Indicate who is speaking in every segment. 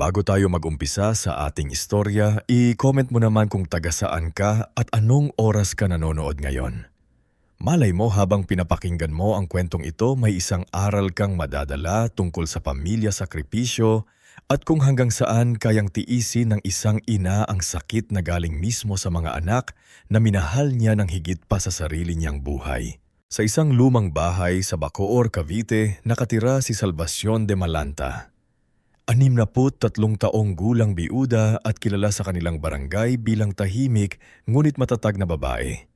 Speaker 1: Bago tayo mag-umpisa sa ating istorya, i-comment mo naman kung taga saan ka at anong oras ka nanonood ngayon. Malay mo habang pinapakinggan mo ang kwentong ito, may isang aral kang madadala tungkol sa pamilya sakripisyo at kung hanggang saan kayang tiisin ng isang ina ang sakit na galing mismo sa mga anak na minahal niya ng higit pa sa sarili niyang buhay. Sa isang lumang bahay sa Bacoor, Cavite, nakatira si Salvacion de Malanta. 63 taong gulang biuda at kilala sa kanilang barangay bilang tahimik ngunit matatag na babae.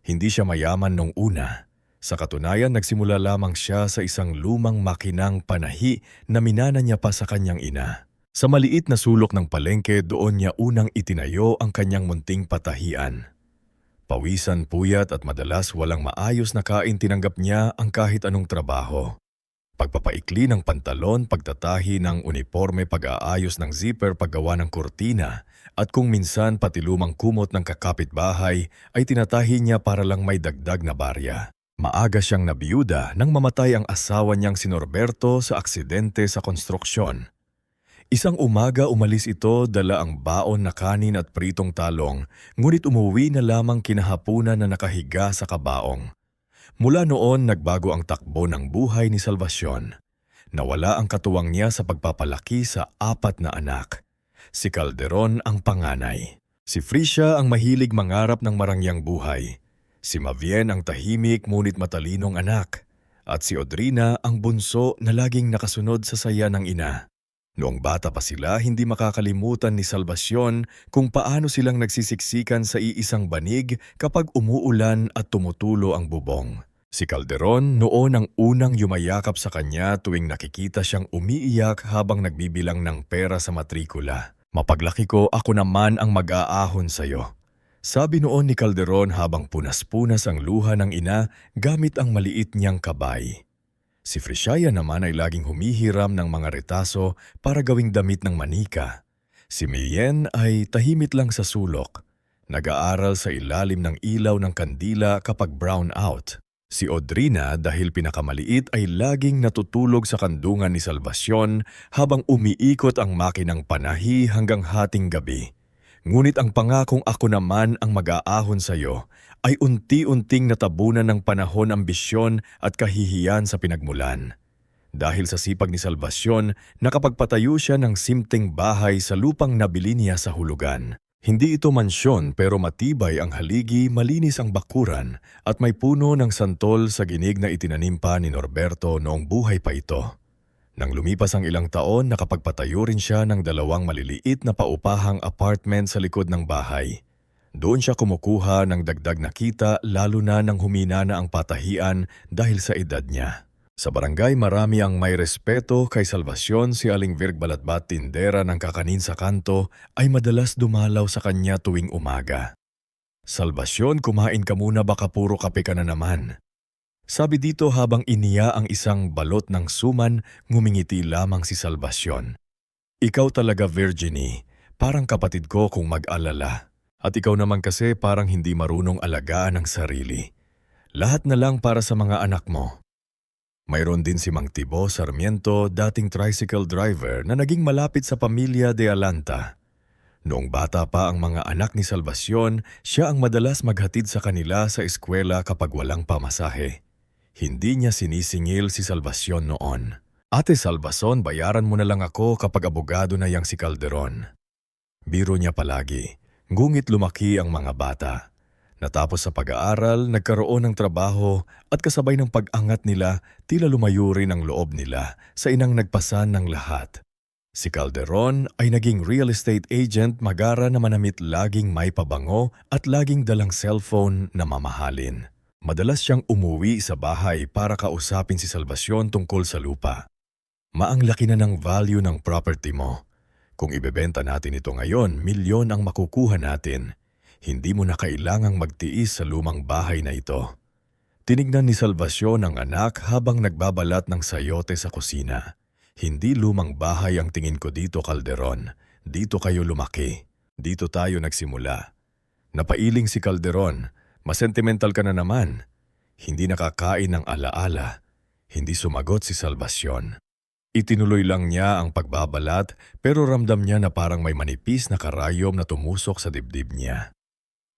Speaker 1: Hindi siya mayaman nung una. Sa katunayan, nagsimula lamang siya sa isang lumang makinang panahi na minana niya pa sa kanyang ina. Sa maliit na sulok ng palengke, doon niya unang itinayo ang kanyang munting patahian. Pawisan, puyat at madalas walang maayos na kain, tinanggap niya ang kahit anong trabaho. Pagpapaikli ng pantalon, pagtatahi ng uniforme, pag-aayos ng zipper, paggawa ng kurtina, at kung minsan pati lumang kumot ng kakapitbahay ay tinatahi niya para lang may dagdag na barya. Maaga siyang nabiyuda nang mamatay ang asawa niyang si Norberto sa aksidente sa konstruksyon. Isang umaga umalis ito, dala ang baon na kanin at pritong talong, ngunit umuwi na lamang kinahapunan na nakahiga sa kabaong. Mula noon, nagbago ang takbo ng buhay ni Salvacion. Nawala ang katuwang niya sa pagpapalaki sa 4 na anak. Si Calderon ang panganay. Si Fricia ang mahilig mangarap ng marangyang buhay. Si Mavien ang tahimik ngunit matalinong anak. At si Odrina ang bunso na laging nakasunod sa saya ng ina. Noong bata pa sila, hindi makakalimutan ni Salvacion kung paano silang nagsisiksikan sa iisang banig kapag umuulan at tumutulo ang bubong. Si Calderon noon ang unang yumayakap sa kanya tuwing nakikita siyang umiiyak habang nagbibilang ng pera sa matrikula. "Mapaglaki ko, ako naman ang mag-aahon sa'yo," sabi noon ni Calderon habang punas-punas ang luha ng ina gamit ang maliit niyang kabay. Si Fricia naman ay laging humihiram ng mga retaso para gawing damit ng manika. Si Mien ay tahimik lang sa sulok, nag-aaral sa ilalim ng ilaw ng kandila kapag brown out. Si Odrina dahil pinakamaliit ay laging natutulog sa kandungan ni Salvacion habang umiikot ang makinang panahi hanggang hating gabi. Ngunit ang pangakong ako naman ang mag-aahon sa iyo ay unti-unting natabunan ng panahon, ambisyon at kahihiyan sa pinagmulan. Dahil sa sipag ni Salvacion, nakapagpatayo siya ng simpleng bahay sa lupang nabili niya sa hulugan. Hindi ito mansyon pero matibay ang haligi, malinis ang bakuran at may puno ng santol sa ginig na itinanim pa ni Norberto noong buhay pa ito. Nang lumipas ang ilang taon, nakapagpatayo rin siya ng 2 maliliit na paupahang apartment sa likod ng bahay. Doon siya kumukuha ng dagdag na kita lalo na nang humina na ang patahian dahil sa edad niya. Sa barangay, marami ang may respeto kay Salvacion. Si Aling Virg Balatbat, tindera ng kakanin sa kanto, ay madalas dumalaw sa kanya tuwing umaga. "Salvacion, kumain ka muna, baka puro kape ka na naman," sabi dito habang iniya ang isang balot ng suman. Ngumingiti lamang si Salvacion. "Ikaw talaga, Virginie, parang kapatid ko kung mag-alala. At ikaw naman kasi parang hindi marunong alagaan ang sarili. Lahat na lang para sa mga anak mo." Mayroon din si Mang Tibo Sarmiento, dating tricycle driver na naging malapit sa pamilya de Alanta. Noong bata pa ang mga anak ni Salvacion, siya ang madalas maghatid sa kanila sa eskwela kapag walang pamasahe. Hindi niya sinisingil si Salvacion noon. "Ate Salvacion, bayaran mo na lang ako kapag abogado na yang si Calderon." Biro niya palagi. Ngungit lumaki ang mga bata. Natapos sa pag-aaral, nagkaroon ng trabaho at kasabay ng pag-angat nila, tila lumayo rin ang loob nila sa inang nagpasan ng lahat. Si Calderon ay naging real estate agent, magara na manamit, laging may pabango at laging dalang cellphone na mamahalin. Madalas siyang umuwi sa bahay para kausapin si Salvacion tungkol sa lupa. "Maang laki na ng value ng property mo. Kung ibebenta natin ito ngayon, milyon ang makukuha natin. Hindi mo na kailangang magtiis sa lumang bahay na ito." Tinignan ni Salvacion ang anak habang nagbabalat ng sayote sa kusina. "Hindi lumang bahay ang tingin ko dito, Calderon. Dito kayo lumaki. Dito tayo nagsimula." Napailing si Calderon. "Masentimental ka na naman." Hindi nakakain ng alaala. Hindi sumagot si Salvacion. Itinuloy lang niya ang pagbabalat pero ramdam niya na parang may manipis na karayom na tumusok sa dibdib niya.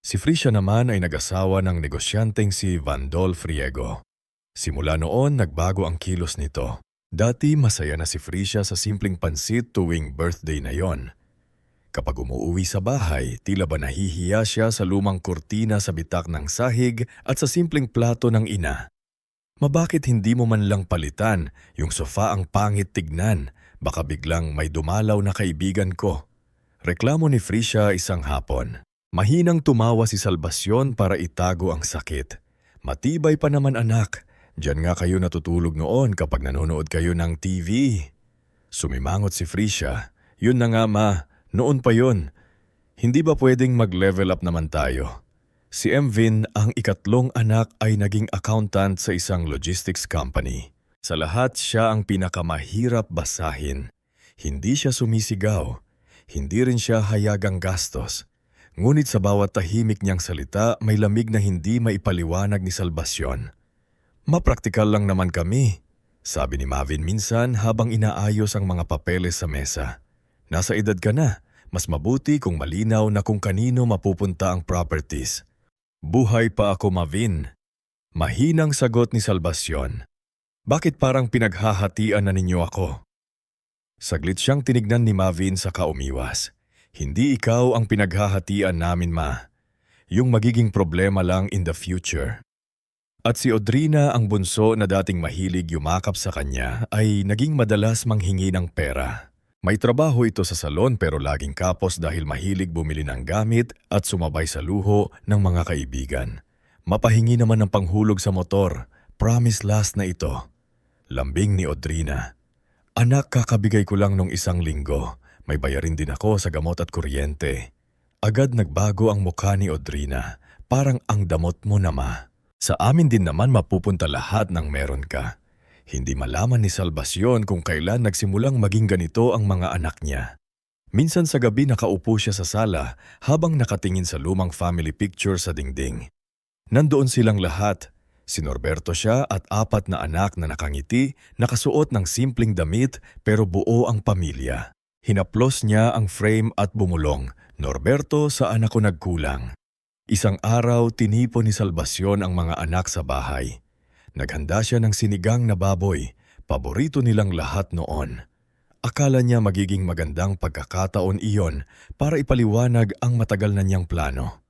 Speaker 1: Si Frisha naman ay nag-asawa ng negosyanteng si Vandol Friego. Simula noon, nagbago ang kilos nito. Dati masaya na si Frisha sa simpleng pansit tuwing birthday na yon. Kapag umuuwi sa bahay, tila ba nahihiya siya sa lumang kurtina sa bitak ng sahig at sa simpleng plato ng ina. Mabakit hindi mo man lang palitan, yung sofa ang pangit tignan, baka biglang may dumalaw na kaibigan ko. Reklamo ni Frisha isang hapon. Mahinang tumawa si Salvacion para itago ang sakit. Matibay pa naman anak, diyan nga kayo natutulog noon kapag nanonood kayo ng TV. Sumimangot si Frisha. Yun na nga ma, noon pa yun. Hindi ba pwedeng mag-level up naman tayo? Si Mvin, ang ikatlong anak ay naging accountant sa isang logistics company. Sa lahat siya ang pinakamahirap basahin. Hindi siya sumisigaw. Hindi rin siya hayagang gastos. Ngunit sa bawat tahimik niyang salita, may lamig na hindi maipaliwanag ni Salvacion. Mapraktikal lang naman kami, sabi ni Mavin minsan habang inaayos ang mga papeles sa mesa. Nasa edad ka na, mas mabuti kung malinaw na kung kanino mapupunta ang properties. Buhay pa ako, Mavin. Mahinang sagot ni Salvacion. Bakit parang pinaghahatian na ninyo ako? Saglit siyang tinignan ni Mavin saka umiwas. Hindi ikaw ang pinaghahatian namin, ma. Yung magiging problema lang in the future. At si Audrina, ang bunso na dating mahilig yumakap sa kanya, ay naging madalas manghingi ng pera. May trabaho ito sa salon pero laging kapos dahil mahilig bumili ng gamit at sumabay sa luho ng mga kaibigan. Mapahingi naman ng panghulog sa motor. Promise last na ito. Lambing ni Audrina. Anak, kakabigay ko lang nung 1 linggo. May bayarin din ako sa gamot at kuryente. Agad nagbago ang mukha ni Audrina. Parang ang damot mo na ma. Sa amin din naman mapupunta lahat ng meron ka. Hindi malaman ni Salvacion kung kailan nagsimulang maging ganito ang mga anak niya. Minsan sa gabi nakaupo siya sa sala habang nakatingin sa lumang family picture sa dingding. Nandoon silang lahat. Si Norberto siya at 4 na anak na nakangiti, nakasuot ng simpleng damit pero buo ang pamilya. Hinaplos niya ang frame at bumulong, Norberto, saan ako nagkulang? Isang araw, tinipon ni Salvacion ang mga anak sa bahay. Naghanda siya ng sinigang na baboy, paborito nilang lahat noon. Akala niya magiging magandang pagkakataon iyon para ipaliwanag ang matagal na niyang plano.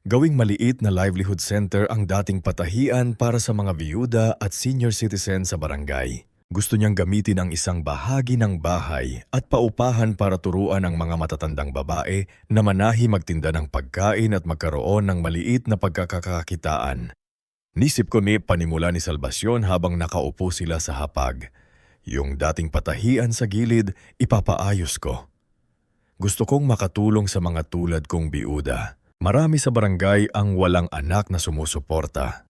Speaker 1: Gawing maliit na livelihood center ang dating patahian para sa mga biyuda at senior citizen sa barangay. Gusto niyang gamitin ang isang bahagi ng bahay at paupahan para turuan ang mga matatandang babae na manahi magtinda ng pagkain at magkaroon ng maliit na pagkakakitaan. Nisip ko ni panimula ni Salvacion habang nakaupo sila sa hapag. Yung dating patahian sa gilid, ipapaayos ko. Gusto kong makatulong sa mga tulad kong biyuda. Marami sa barangay ang walang anak na sumusuporta.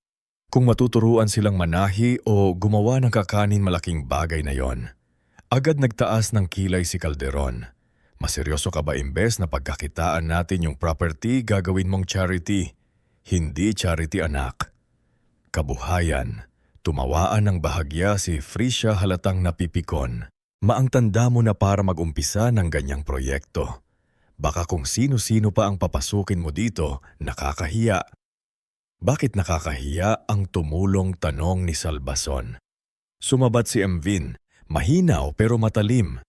Speaker 1: Kung matuturuan silang manahi o gumawa ng kakanin, malaking bagay na yon. Agad nagtaas ng kilay si Calderon. Maseryoso ka ba imbes na pagkakitaan natin yung property, gagawin mong charity? Hindi charity, anak. Kabuhayan. Tumawaan ng bahagya si Frisha halatang napipikon. Maang tanda mo na para mag-umpisa ng ganyang proyekto. Baka kung sino-sino pa ang papasukin mo dito, nakakahiya. Bakit nakakahiya ang tumulong tanong ni Salvacion? Sumabat si Mvin, mahinaw pero matalim.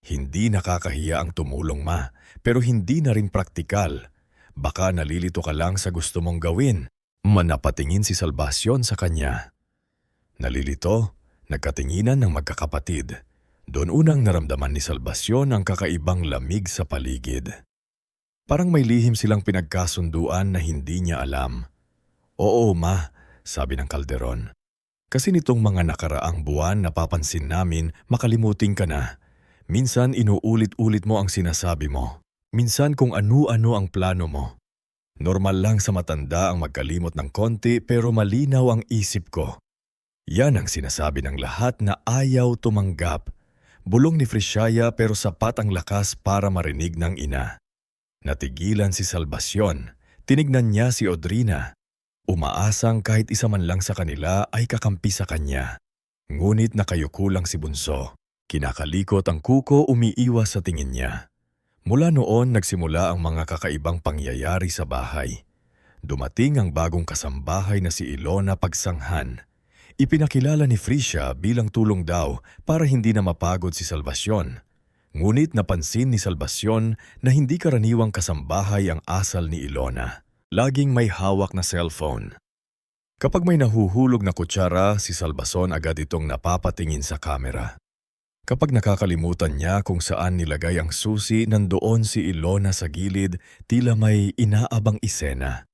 Speaker 1: Hindi nakakahiya ang tumulong, ma, pero hindi na rin praktikal. Baka nalilito ka lang sa gusto mong gawin. Manapatingin si Salvacion sa kanya. Nalilito, nagkatinginan ng magkakapatid. Doon unang naramdaman ni Salvacion ang kakaibang lamig sa paligid. Parang may lihim silang pinagkasunduan na hindi niya alam. Oo, ma, sabi ng Calderon. Kasi nitong mga nakaraang buwan napapansin namin makalimutin ka na. Minsan inuulit-ulit mo ang sinasabi mo. Minsan kung ano-ano ang plano mo. Normal lang sa matanda ang magkalimot ng konti pero malinaw ang isip ko. Yan ang sinasabi ng lahat na ayaw tumanggap. Bulong ni Frishaya pero sapat ang lakas para marinig ng ina. Natigilan si Salvacion. Tinignan niya si Audrina. Umaasang kahit isa man lang sa kanila ay kakampi sa kanya. Ngunit nakayuko lang si Bunso. Kinakalikot ang kuko, umiiwas sa tingin niya. Mula noon nagsimula ang mga kakaibang pangyayari sa bahay. Dumating ang bagong kasambahay na si Ilona Pagsanghan. Ipinakilala ni Frisha bilang tulong daw para hindi na mapagod si Salvacion. Ngunit napansin ni Salvacion na hindi karaniwang kasambahay ang asal ni Ilona. Laging may hawak na cellphone. Kapag may nahuhulog na kutsara, si Salvacion agad itong napapatingin sa kamera. Kapag nakakalimutan niya kung saan nilagay ang susi, nandoon si Ilona sa gilid, tila may inaabang isena.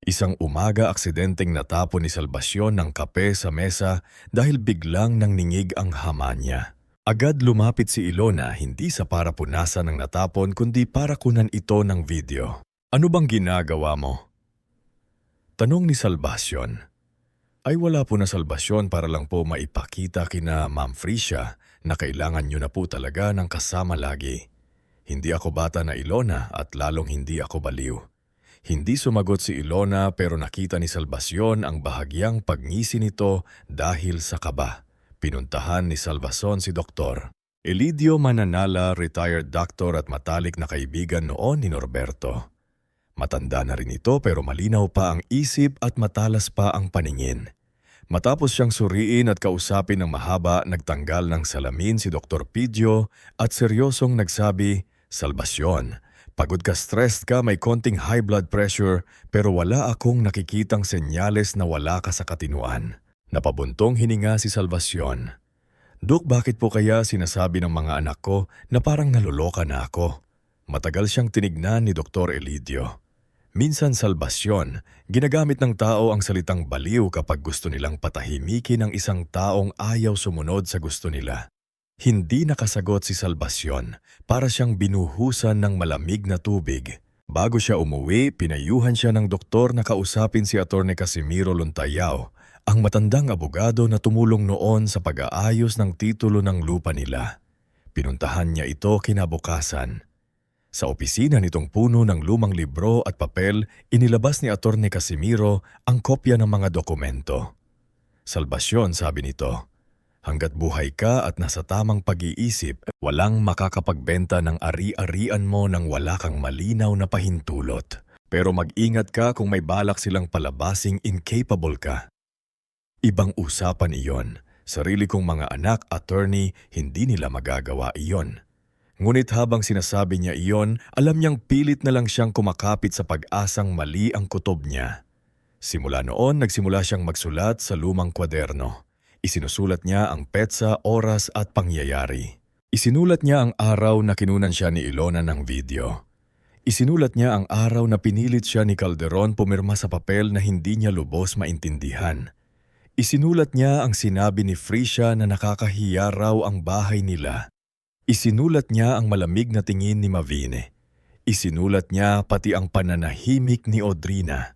Speaker 1: Isang umaga, aksidenteng natapon ni Salvacion ng kape sa mesa dahil biglang nangningig ang hama niya. Agad lumapit si Ilona, hindi sa para punasan ng natapon kundi para kunan ito ng video. "Ano bang ginagawa mo?" tanong ni Salvacion. "Ay wala po na, Salvacion, para lang po maipakita kina Ma'am Frisha na kailangan niyo na po talaga ng kasama lagi. Hindi ako bata na, Ilona, at lalong hindi ako baliw." Hindi sumagot si Ilona pero nakita ni Salvacion ang bahagyang pagngisi nito dahil sa kaba. Pinuntahan ni Salvacion si Dr. Elidio Mananala, retired doctor at matalik na kaibigan noon ni Norberto. Matanda na rin ito pero malinaw pa ang isip at matalas pa ang paningin. Matapos siyang suriin at kausapin ng mahaba, nagtanggal ng salamin si Dr. Pidio at seryosong nagsabi, "Salvacion, pagod ka, stressed ka, may konting high blood pressure pero wala akong nakikitang senyales na wala ka sa katinuan." Napabuntong hininga si Salvacion. "Dok, bakit po kaya sinasabi ng mga anak ko na parang naloloka na ako?" Matagal siyang tinignan ni Dr. Elidio. Minsan, Salvacion, ginagamit ng tao ang salitang baliw kapag gusto nilang patahimikin ang isang taong ayaw sumunod sa gusto nila. Hindi nakasagot si Salvacion, para siyang binuhusan ng malamig na tubig. Bago siya umuwi, pinayuhan siya ng doktor na kausapin si Atty. Casimiro Lontayao, ang matandang abogado na tumulong noon sa pag-aayos ng titulo ng lupa nila. Pinuntahan niya ito kinabukasan. Sa opisina nitong puno ng lumang libro at papel, inilabas ni Atty. Casimiro ang kopya ng mga dokumento. "Salvacion," sabi nito, "hanggat buhay ka at nasa tamang pag-iisip, walang makakapagbenta ng ari-arian mo nang wala kang malinaw na pahintulot. Pero mag-ingat ka kung may balak silang palabasing incapable ka." Ibang usapan iyon. Sarili kong mga anak, attorney, hindi nila magagawa iyon. Ngunit habang sinasabi niya iyon, alam niyang pilit na lang siyang kumakapit sa pag-asang mali ang kutob niya. Simula noon, nagsimula siyang magsulat sa lumang kwaderno. Isinusulat niya ang petsa, oras at pangyayari. Isinulat niya ang araw na kinunan siya ni Ilona ng video. Isinulat niya ang araw na pinilit siya ni Calderon pumirma sa papel na hindi niya lubos maintindihan. Isinulat niya ang sinabi ni Frisha na nakakahiya raw ang bahay nila. Isinulat niya ang malamig na tingin ni Mavine. Isinulat niya pati ang pananahimik ni Audrina.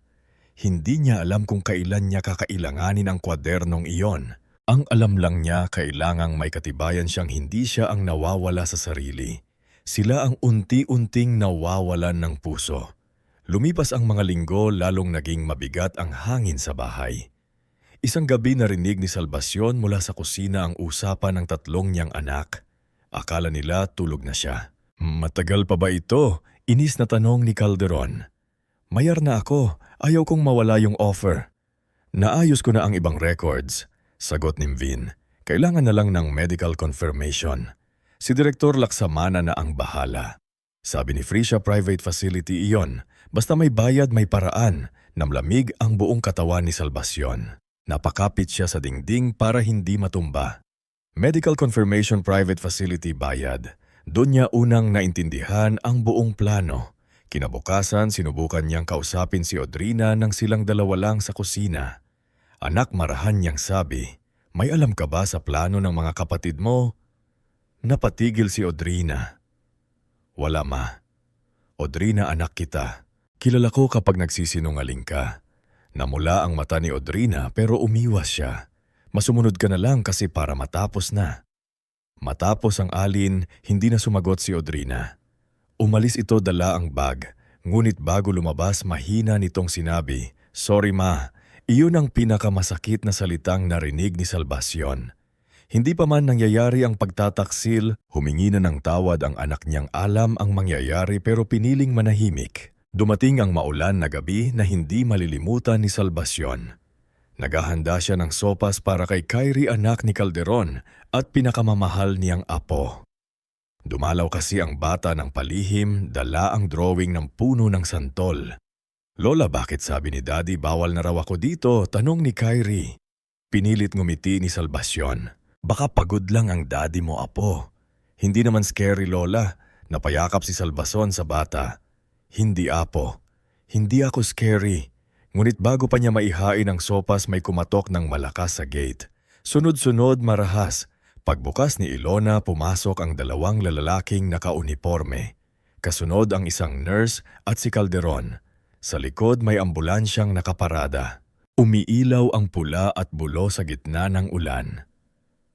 Speaker 1: Hindi niya alam kung kailan niya kakailanganin ang kwadernong iyon. Ang alam lang niya, kailangang may katibayan siyang hindi siya ang nawawala sa sarili. Sila ang unti-unting nawawalan ng puso. Lumipas ang mga linggo, lalong naging mabigat ang hangin sa bahay. Isang gabi narinig ni Salvacion mula sa kusina ang usapan ng tatlong niyang anak. Akala nila tulog na siya. "Matagal pa ba ito?" inis na tanong ni Calderon. "Mayar na ako, ayaw kong mawala yung offer." "Naayos ko na ang ibang records," sagot ni Mvin. "Kailangan na lang ng medical confirmation. Si Direktor Laksamana na ang bahala." Sabi ni Frisha, private facility iyon. Basta may bayad, may paraan. Namlamig ang buong katawan ni Salvacion. Napakapit siya sa dingding para hindi matumba. Medical confirmation, private facility, bayad. Doon niya unang naintindihan ang buong plano. Kinabukasan, sinubukan niyang kausapin si Audrina nang silang dalawa lang sa kusina. "Anak," marahan niyang sabi, "may alam ka ba sa plano ng mga kapatid mo?" Napatigil si Audrina. "Wala, ma. Audrina, anak kita. Kilala ko kapag nagsisinungaling ka." Namula ang mata ni Audrina pero umiwas siya. "Masumunod ka na lang kasi para matapos na." Matapos ang alin, hindi na sumagot si Audrina. Umalis ito, dala ang bag. Ngunit bago lumabas, mahina nitong sinabi, "Sorry ma, iyon ang pinakamasakit na salitang narinig ni Salvacion. Hindi pa man nangyayari ang pagtataksil, humingi na ng tawad ang anak niyang alam ang mangyayari pero piniling manahimik. Dumating ang maulan na gabi na hindi malilimutan ni Salvacion. Naghahanda siya ng sopas para kay Kyrie anak ni Calderon at pinakamamahal niyang apo. Dumalaw kasi ang bata ng palihim, dala ang drawing ng puno ng santol. "Lola, bakit sabi ni Daddy bawal na raw ako dito?" tanong ni Kyrie. Pinilit ngumiti ni Salvacion. "Baka pagod lang ang daddy mo, apo." "Hindi naman scary, Lola." Napayakap si Salvacion sa bata. "Hindi, apo. Hindi ako scary." Ngunit bago pa niya maihain ang sopas may kumatok ng malakas sa gate. Sunod-sunod marahas. Pagbukas ni Ilona, pumasok ang dalawang lalaking nakauniporme. Kasunod ang isang nurse at si Calderon. Sa likod may ambulansyang nakaparada. Umiilaw ang pula at bulo sa gitna ng ulan.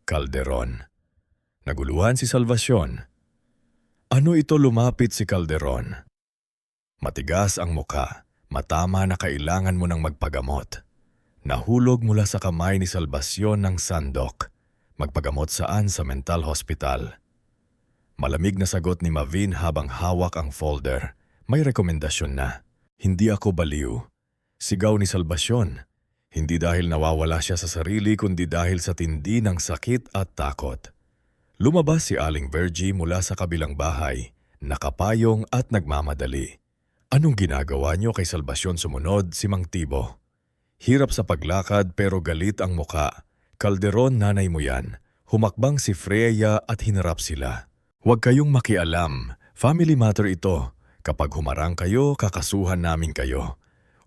Speaker 1: Calderon. Naguluhan si Salvacion. "Ano ito?" lumapit si Calderon. Matigas ang muka. Matama na kailangan mo ng magpagamot. Nahulog mula sa kamay ni Salvacion ng sandok. "Magpagamot saan? Sa mental hospital?" Malamig na sagot ni Mavin habang hawak ang folder. May rekomendasyon na. "Hindi ako baliw." Sigaw ni Salvacion. Hindi dahil nawawala siya sa sarili kundi dahil sa tindi ng sakit at takot. Lumabas si Aling Virgie mula sa kabilang bahay, nakapayong at nagmamadali. "Anong ginagawa niyo?" kay Salvacion sumunod si Mang Tibo. Hirap sa paglakad pero galit ang muka. "Calderon, nanay mo yan." Humakbang si Freya at hinarap sila. "Huwag kayong makialam. Family matter ito. Kapag humarang kayo, kakasuhan namin kayo."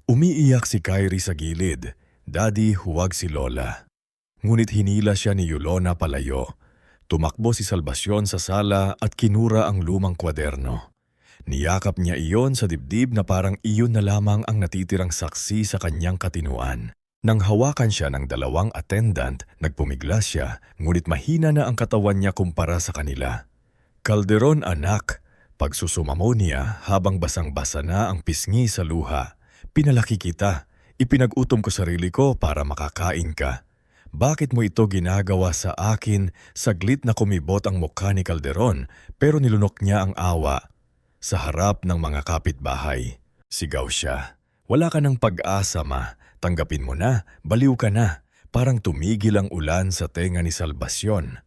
Speaker 1: Umiiyak si Kyrie sa gilid. "Daddy, huwag si Lola." Ngunit hinila siya ni Ilona palayo. Tumakbo si Salvacion sa sala at kinura ang lumang kwaderno. Niyakap niya iyon sa dibdib na parang iyon na lamang ang natitirang saksi sa kanyang katinuan. Nang hawakan siya ng dalawang attendant, nagpumiglas siya, ngunit mahina na ang katawan niya kumpara sa kanila. "Calderon, anak." Pagsusumamo niya habang basang-basa na ang pisngi sa luha. "Pinalaki kita. Ipinag-utom ko sarili ko para makakain ka. Bakit mo ito ginagawa sa akin?" Saglit na kumibot ang mukha ni Calderon pero nilunok niya ang awa. Sa harap ng mga kapitbahay, sigaw siya. "Wala ka ng pag-asa, ma. Tanggapin mo na, baliw ka na." Parang tumigil ang ulan sa tenga ni Salvacion.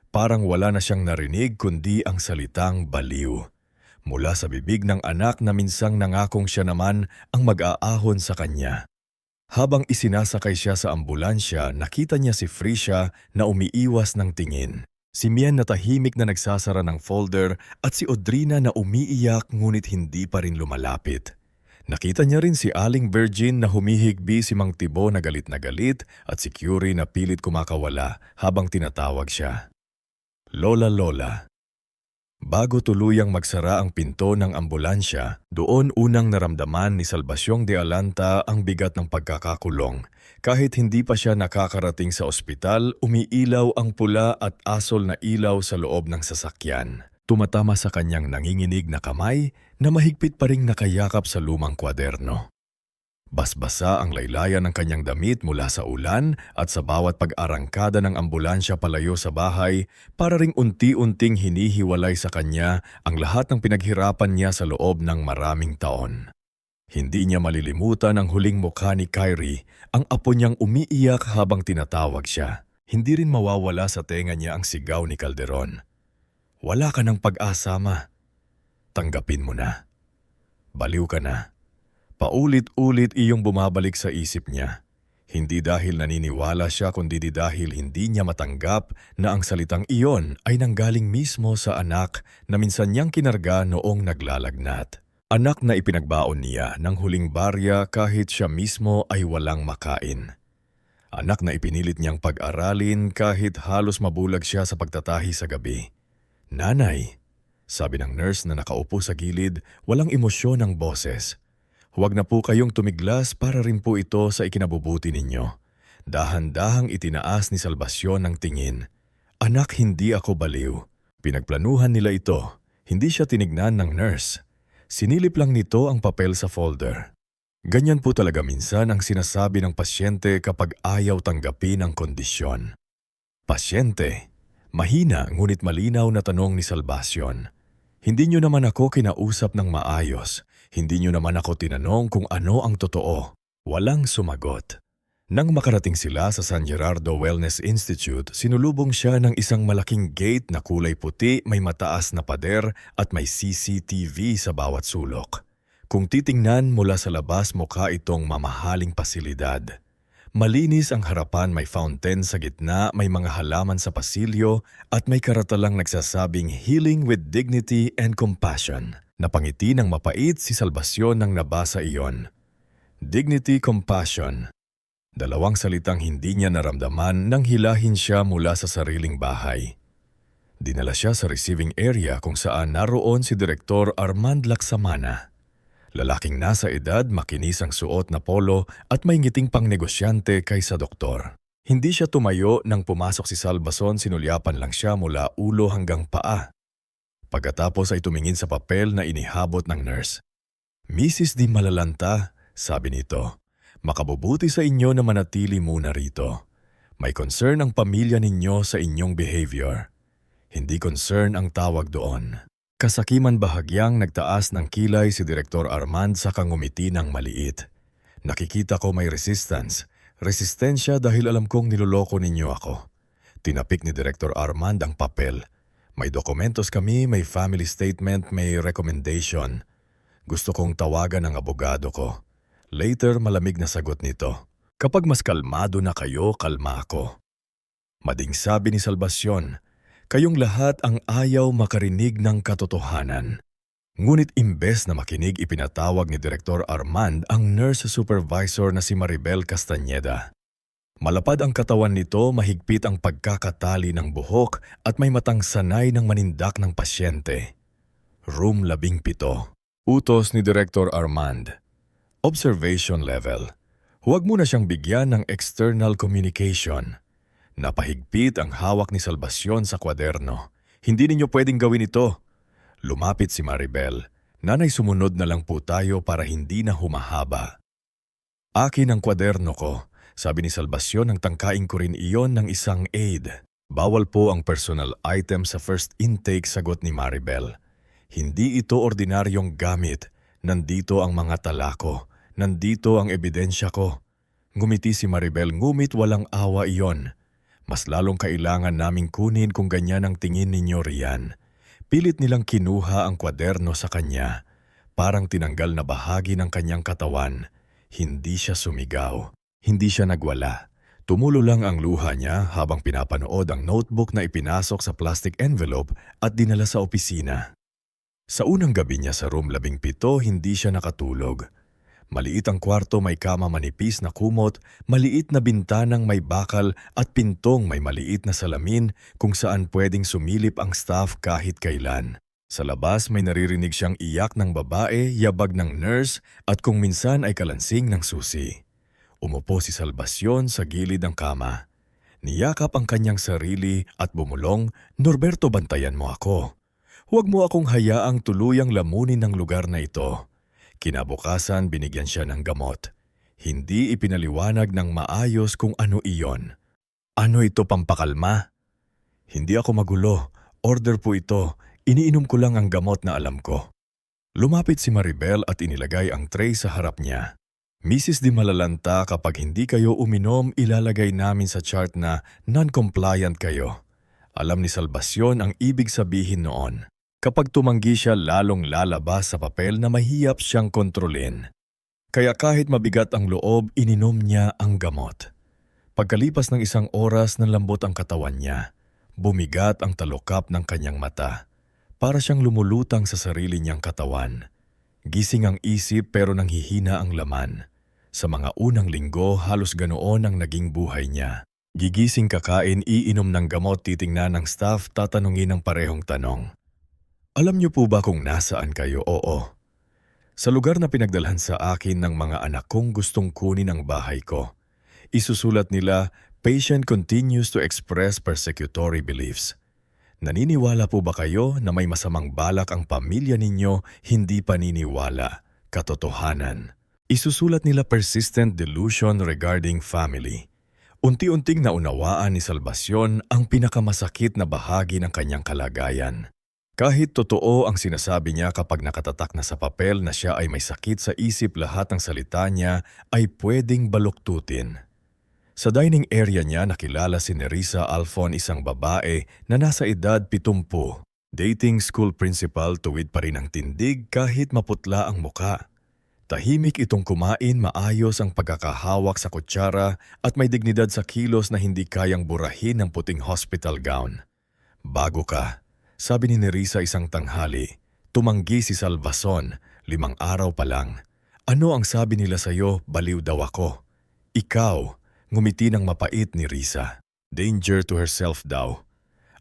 Speaker 1: Parang wala na siyang narinig kundi ang salitang baliw. Mula sa bibig ng anak na minsang nangakong siya naman ang mag-aahon sa kanya. Habang isinasakay siya sa ambulansya, nakita niya si Frisha na umiiwas ng tingin. Si Mian na tahimik na nagsasara ng folder at si Audrina na umiiyak ngunit hindi pa rin lumalapit. Nakita niya rin si Aling Virgin na humihigbi si Mang Tibo na galit at si Curie na pilit kumakawala habang tinatawag siya. "Lola, Lola." Bago tuluyang magsara ang pinto ng ambulansya, doon unang naramdaman ni Salvacion de Alanta ang bigat ng pagkakakulong. Kahit hindi pa siya nakakarating sa ospital, umiilaw ang pula at asol na ilaw sa loob ng sasakyan. Tumatama sa kanyang nanginginig na kamay na mahigpit pa ring nakayakap sa lumang kwaderno. Basbasa ang laylayan ng kanyang damit mula sa ulan at sa bawat pag-arangkada ng ambulansya palayo sa bahay, para ring unti-unting hinihiwalay sa kanya ang lahat ng pinaghirapan niya sa loob ng maraming taon. Hindi niya malilimutan ang huling mukha ni Kyrie, ang apo niyang umiiyak habang tinatawag siya. Hindi rin mawawala sa tenga niya ang sigaw ni Calderon. "Wala ka ng pag-asa, ma. Tanggapin mo na. Baliw ka na." Paulit-ulit iyong bumabalik sa isip niya. Hindi dahil naniniwala siya kundi dahil hindi niya matanggap na ang salitang iyon ay nanggaling mismo sa anak na minsan niyang kinarga noong naglalagnat. Anak na ipinagbaon niya ng huling barya kahit siya mismo ay walang makain. Anak na ipinilit niyang pag-aralin kahit halos mabulag siya sa pagtatahi sa gabi. "Nanay," sabi ng nurse na nakaupo sa gilid, walang emosyon ang boses. "Huwag na po kayong tumiglas, para rin po ito sa ikinabubuti ninyo." Dahan-dahang itinaas ni Salvacion ng tingin. "Anak, hindi ako baliw." Pinagplanuhan nila ito. Hindi siya tinignan ng nurse. Sinilip lang nito ang papel sa folder. Ganyan po talaga minsan ang sinasabi ng pasyente kapag ayaw tanggapin ang kondisyon. Pasyente. Mahina ngunit malinaw na tanong ni Salvacion. Hindi niyo naman ako kinausap ng maayos. Hindi niyo naman ako tinanong kung ano ang totoo. Walang sumagot. Nang makarating sila sa San Gerardo Wellness Institute, sinulubong siya ng isang malaking gate na kulay puti, may mataas na pader at may CCTV sa bawat sulok. Kung titingnan mula sa labas, mukha itong mamahaling pasilidad. Malinis ang harapan, may fountain sa gitna, may mga halaman sa pasilyo at may karatalang nagsasabing healing with dignity and compassion. Napangiti ng mapait si Salvacion nang nabasa iyon. Dignity, compassion. Dalawang salitang hindi niya naramdaman nang hilahin siya mula sa sariling bahay. Dinala siya sa receiving area kung saan naroon si Direktor Armand Laksamana. Lalaking nasa edad, makinis ang suot na polo at may ngiting pang negosyante kaysa doktor. Hindi siya tumayo nang pumasok si Salvacion, sinulyapan lang siya mula ulo hanggang paa. Pagkatapos ay tumingin sa papel na inihabot ng nurse. Mrs. Di Malalanta, sabi nito, makabubuti sa inyo na manatili muna rito. May concern ang pamilya ninyo sa inyong behavior. Hindi concern ang tawag doon. Kasakiman bahagyang nagtaas ng kilay si Direktor Armand sa ngumiti ng maliit. Nakikita ko may resistance. Resistensya dahil alam kong niloloko ninyo ako. Tinapik ni Direktor Armand ang papel. May dokumentos kami, may family statement, may recommendation. Gusto kong tawagan ang abogado ko. Later, malamig na sagot nito. Kapag mas kalmado na kayo, kalma ako. Mading sabi ni Salvacion, kayong lahat ang ayaw makarinig ng katotohanan. Ngunit imbes na makinig, ipinatawag ni Direktor Armand ang nurse supervisor na si Maribel Castañeda. Malapad ang katawan nito, mahigpit ang pagkakatali ng buhok at may matang sanay ng manindak ng pasyente. Room 17. Utos ni Direktor Armand. Observation level. Huwag mo na siyang bigyan ng external communication. Napahigpit ang hawak ni Salvacion sa kwaderno. Hindi ninyo pwedeng gawin ito. Lumapit si Maribel. Nanay, sumunod na lang po tayo para hindi na humahaba. Akin ang kwaderno ko, sabi ni Salvacion nang tangkain ko rin iyon ng isang aide. Bawal po ang personal item sa first intake, sagot ni Maribel. Hindi ito ordinaryong gamit. Nandito ang mga tala ko. Nandito ang ebidensya ko. Ngumiti si Maribel, ngumit walang awa iyon. Mas lalong kailangan naming kunin kung ganyan ang tingin ninyo riyan. Pilit nilang kinuha ang kwaderno sa kanya. Parang tinanggal na bahagi ng kanyang katawan. Hindi siya sumigaw. Hindi siya nagwala. Tumulo lang ang luha niya habang pinapanood ang notebook na ipinasok sa plastic envelope at dinala sa opisina. Sa unang gabi niya sa room 17, hindi siya nakatulog. Maliit ang kwarto, may kama manipis na kumot, maliit na bintanang may bakal at pintong may maliit na salamin kung saan pwedeng sumilip ang staff kahit kailan. Sa labas may naririnig siyang iyak ng babae, yabag ng nurse at kung minsan ay kalansing ng susi. Umupo si Salvacion sa gilid ng kama. Niyakap ang kanyang sarili at bumulong, Norberto, bantayan mo ako. Huwag mo akong hayaang tuluyang lamunin ng lugar na ito. Kinabukasan, binigyan siya ng gamot. Hindi ipinaliwanag ng maayos kung ano iyon. Ano ito, pampakalma? Hindi ako magulo. Order po ito. Iniinom ko lang ang gamot na alam ko. Lumapit si Maribel at inilagay ang tray sa harap niya. Mrs. Di Malalanta, kapag hindi kayo uminom, ilalagay namin sa chart na non-compliant kayo. Alam ni Salvacion ang ibig sabihin noon. Kapag tumanggi siya, lalong lalabas sa papel na mahihap siyang kontrolin. Kaya kahit mabigat ang loob, ininom niya ang gamot. Pagkalipas ng isang oras, nalambot ang katawan niya. Bumigat ang talukap ng kanyang mata. Para siyang lumulutang sa sarili niyang katawan. Gising ang isip pero nanghihina ang laman. Sa mga unang linggo, halos ganoon ang naging buhay niya. Gigising, kakain, iinom ng gamot, titingnan ng staff, tatanungin ng parehong tanong. Alam niyo po ba kung nasaan kayo? Oo. Sa lugar na pinagdalhan sa akin ng mga anak kong gustong kunin ang bahay ko. Isusulat nila, patient continues to express persecutory beliefs. Naniniwala po ba kayo na may masamang balak ang pamilya ninyo? Hindi paniniwala. Katotohanan. Isusulat nila persistent delusion regarding family. Unti-unting naunawaan ni Salvacion ang pinakamasakit na bahagi ng kanyang kalagayan. Kahit totoo ang sinasabi niya kapag nakatatak na sa papel na siya ay may sakit sa isip, lahat ng salita niya ay pwedeng baluktutin. Sa dining area niya nakilala si Nerissa Alfon, isang babae na nasa edad 70. Dating school principal, tuwid pa rin ang tindig kahit maputla ang muka. Tahimik itong kumain, maayos ang pagkakahawak sa kutsara at may dignidad sa kilos na hindi kayang burahin ng puting hospital gown. "Bago ka," sabi ni Nerissa isang tanghali. Tumanggi si Salvacion, 5 araw pa lang. "Ano ang sabi nila sa'yo? Baliw daw ako." "Ikaw," ngumiti ng mapait ni Risa. "Danger to herself daw.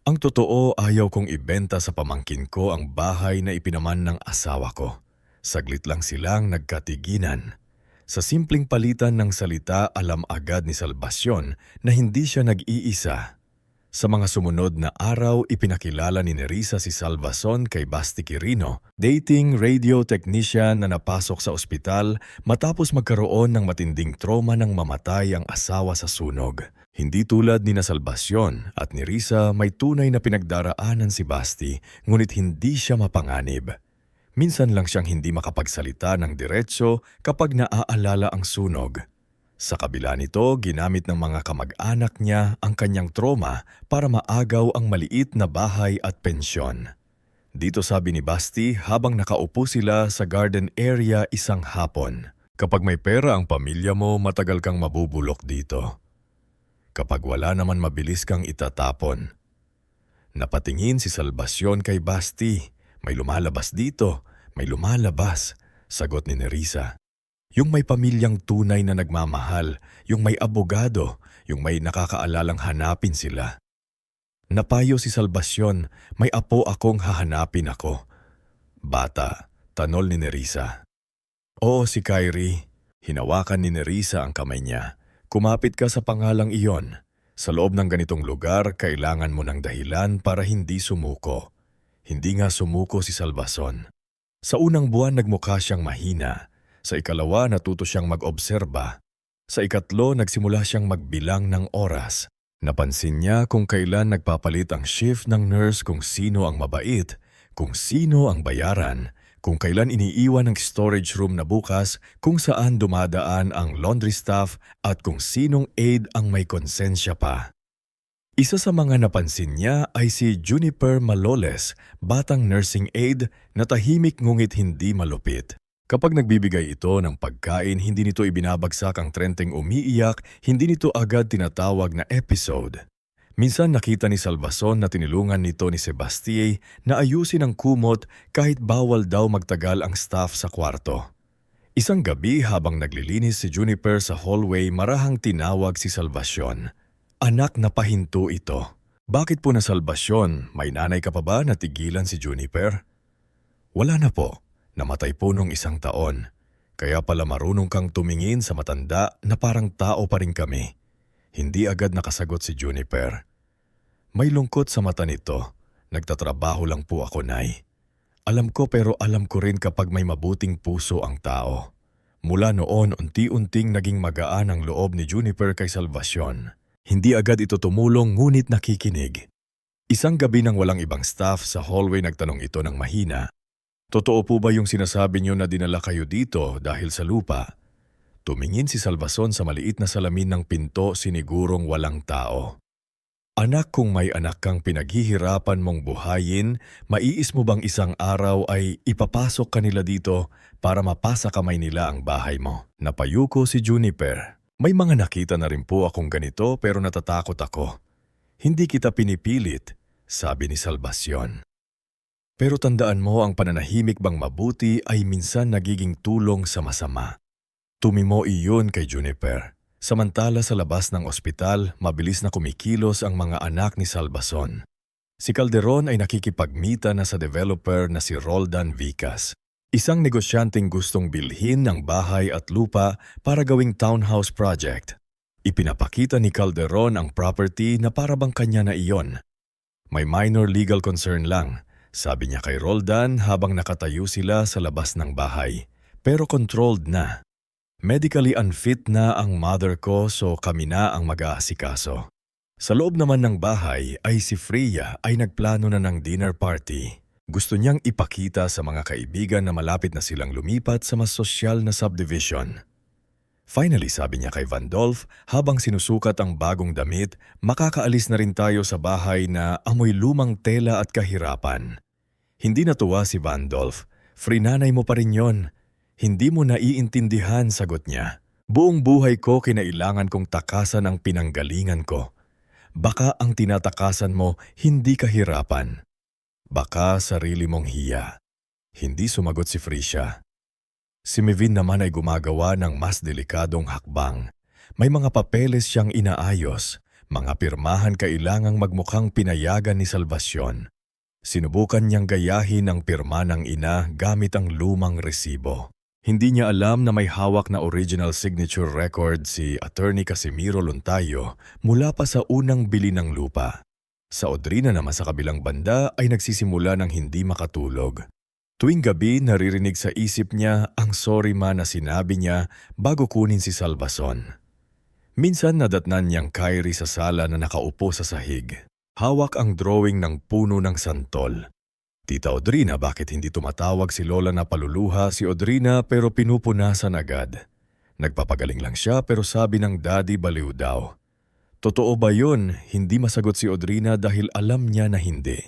Speaker 1: Ang totoo, ayaw kong ibenta sa pamangkin ko ang bahay na ipinaman ng asawa ko." Saglit lang silang nagkatiginan. Sa simpleng palitan ng salita, alam agad ni Salvacion na hindi siya nag-iisa. Sa mga sumunod na araw, ipinakilala ni Nerissa si Salvacion kay Basti Quirino, dating radio technician na napasok sa ospital matapos magkaroon ng matinding trauma nang mamatay ang asawa sa sunog. Hindi tulad ni Salvacion at Nerissa, may tunay na pinagdaraanan si Basti, ngunit hindi siya mapanganib. Minsan lang siyang hindi makapagsalita ng diretso kapag naaalala ang sunog. Sa kabila nito, ginamit ng mga kamag-anak niya ang kanyang trauma para maagaw ang maliit na bahay at pensyon. Dito sabi ni Basti habang nakaupo sila sa garden area isang hapon, "Kapag may pera ang pamilya mo, matagal kang mabubulok dito. Kapag wala naman, mabilis kang itatapon." Napatingin si Salvacion kay Basti. "May lumalabas dito, may lumalabas," sagot ni Nerissa. "Yung may pamilyang tunay na nagmamahal, yung may abogado, yung may nakakaalalang hanapin sila." Napayo si Salvacion, "May apo akong hahanapin ako." "Bata," tanol ni Nerissa. "Oo, si Kyrie." Hinawakan ni Nerissa ang kamay niya. "Kumapit ka sa pangalang iyon. Sa loob ng ganitong lugar, kailangan mo ng dahilan para hindi sumuko." Hindi nga sumuko si Salvacion. Sa unang buwan nagmukha siyang mahina. Sa ikalawa natuto siyang mag-obserba. Sa ikatlo nagsimula siyang magbilang ng oras. Napansin niya kung kailan nagpapalit ang shift ng nurse, kung sino ang mabait, kung sino ang bayaran, kung kailan iniiwan ang storage room na bukas, kung saan dumadaan ang laundry staff at kung sinong aide ang may konsensya pa. Isa sa mga napansin niya ay si Juniper Maloles, batang nursing aide na tahimik ngunit hindi malupit. Kapag nagbibigay ito ng pagkain, hindi nito ibinabagsak ang trenteng umiiyak, hindi nito agad tinatawag na episode. Minsan nakita ni Salvacion na tinulungan nito ni Sebastie na ayusin ang kumot kahit bawal daw magtagal ang staff sa kwarto. Isang gabi habang naglilinis si Juniper sa hallway, marahang tinawag si Salvacion. Anak, napahinto ito. "Bakit po na Salvacion? May nanay ka pa ba na tigilan si Juniper?" "Wala na po. Namatay po nung 1 taon. Kaya pala marunong kang tumingin sa matanda na parang tao pa rin kami." Hindi agad nakasagot si Juniper. "May lungkot sa mata nito. Nagtatrabaho lang po ako, Nay. Alam ko, pero alam ko rin kapag may mabuting puso ang tao." Mula noon, unti-unting naging magaan ang loob ni Juniper kay Salvacion. Hindi agad ito tumulong, ngunit nakikinig. Isang gabi nang walang ibang staff sa hallway, nagtanong ito ng mahina, "Totoo po ba yung sinasabi niyo na dinala kayo dito dahil sa lupa?" Tumingin si Salvacion sa maliit na salamin ng pinto, sinigurong walang tao. "Anak, kung may anak kang pinaghihirapan mong buhayin, maiis mo bang isang araw ay ipapasok kanila dito para mapasa kamay nila ang bahay mo?" Napayuko si Juniper. "May mga nakita na rin po akong ganito, pero natatakot ako." "Hindi kita pinipilit," sabi ni Salvacion. "Pero tandaan mo, ang pananahimik bang mabuti ay minsan nagiging tulong sa masama." Tumimo iyon kay Juniper. Samantala sa labas ng ospital, mabilis na kumikilos ang mga anak ni Salvacion. Si Calderon ay nakikipagmita na sa developer na si Roldan Vicas. Isang negosyanteng gustong bilhin ng bahay at lupa para gawing townhouse project. Ipinapakita ni Calderon ang property na para bang kanya na iyon. "May minor legal concern lang," sabi niya kay Roldan habang nakatayo sila sa labas ng bahay. "Pero controlled na." Medically unfit na ang mother ko so kami na ang mag-aasikaso. Sa loob naman ng bahay ay si Freya ay nagplano na ng dinner party. Gusto niyang ipakita sa mga kaibigan na malapit na silang lumipat sa mas sosyal na subdivision. Finally, sabi niya kay Vandolph habang sinusukat ang bagong damit, makakaalis na rin tayo sa bahay na amoy lumang tela at kahirapan. Hindi natuwa si Vandolph. Free nanay mo pa rin yon. Hindi mo naiintindihan, sagot niya. Buong buhay ko kinailangan kong takasan ang pinanggalingan ko. Baka ang tinatakasan mo hindi kahirapan. Baka sarili mong hiya. Hindi sumagot si Freya. Si Mivin naman ay gumagawa ng mas delikadong hakbang. May mga papeles siyang inaayos, mga pirmahan kailangang magmukhang pinayagan ni Salvacion. Sinubukan niyang gayahin ang pirma ng ina gamit ang lumang resibo. Hindi niya alam na may hawak na original signature record si Attorney Casimiro Luntayo mula pa sa unang bili ng lupa. Sa Odrina naman sa kabilang banda ay nagsisimula ng hindi makatulog. Tuwing gabi naririnig sa isip niya ang sorry man na sinabi niya bago kunin si Salvacion. Minsan nadatnan niyang Kyrie sa sala na nakaupo sa sahig. Hawak ang drawing ng puno ng santol. Tita Odrina, bakit hindi tumatawag si Lola na paluluha si Odrina pero pinupunasan agad? Nagpapagaling lang siya pero sabi ng daddy baliw daw. Totoo ba yun? Hindi masagot si Odrina dahil alam niya na hindi.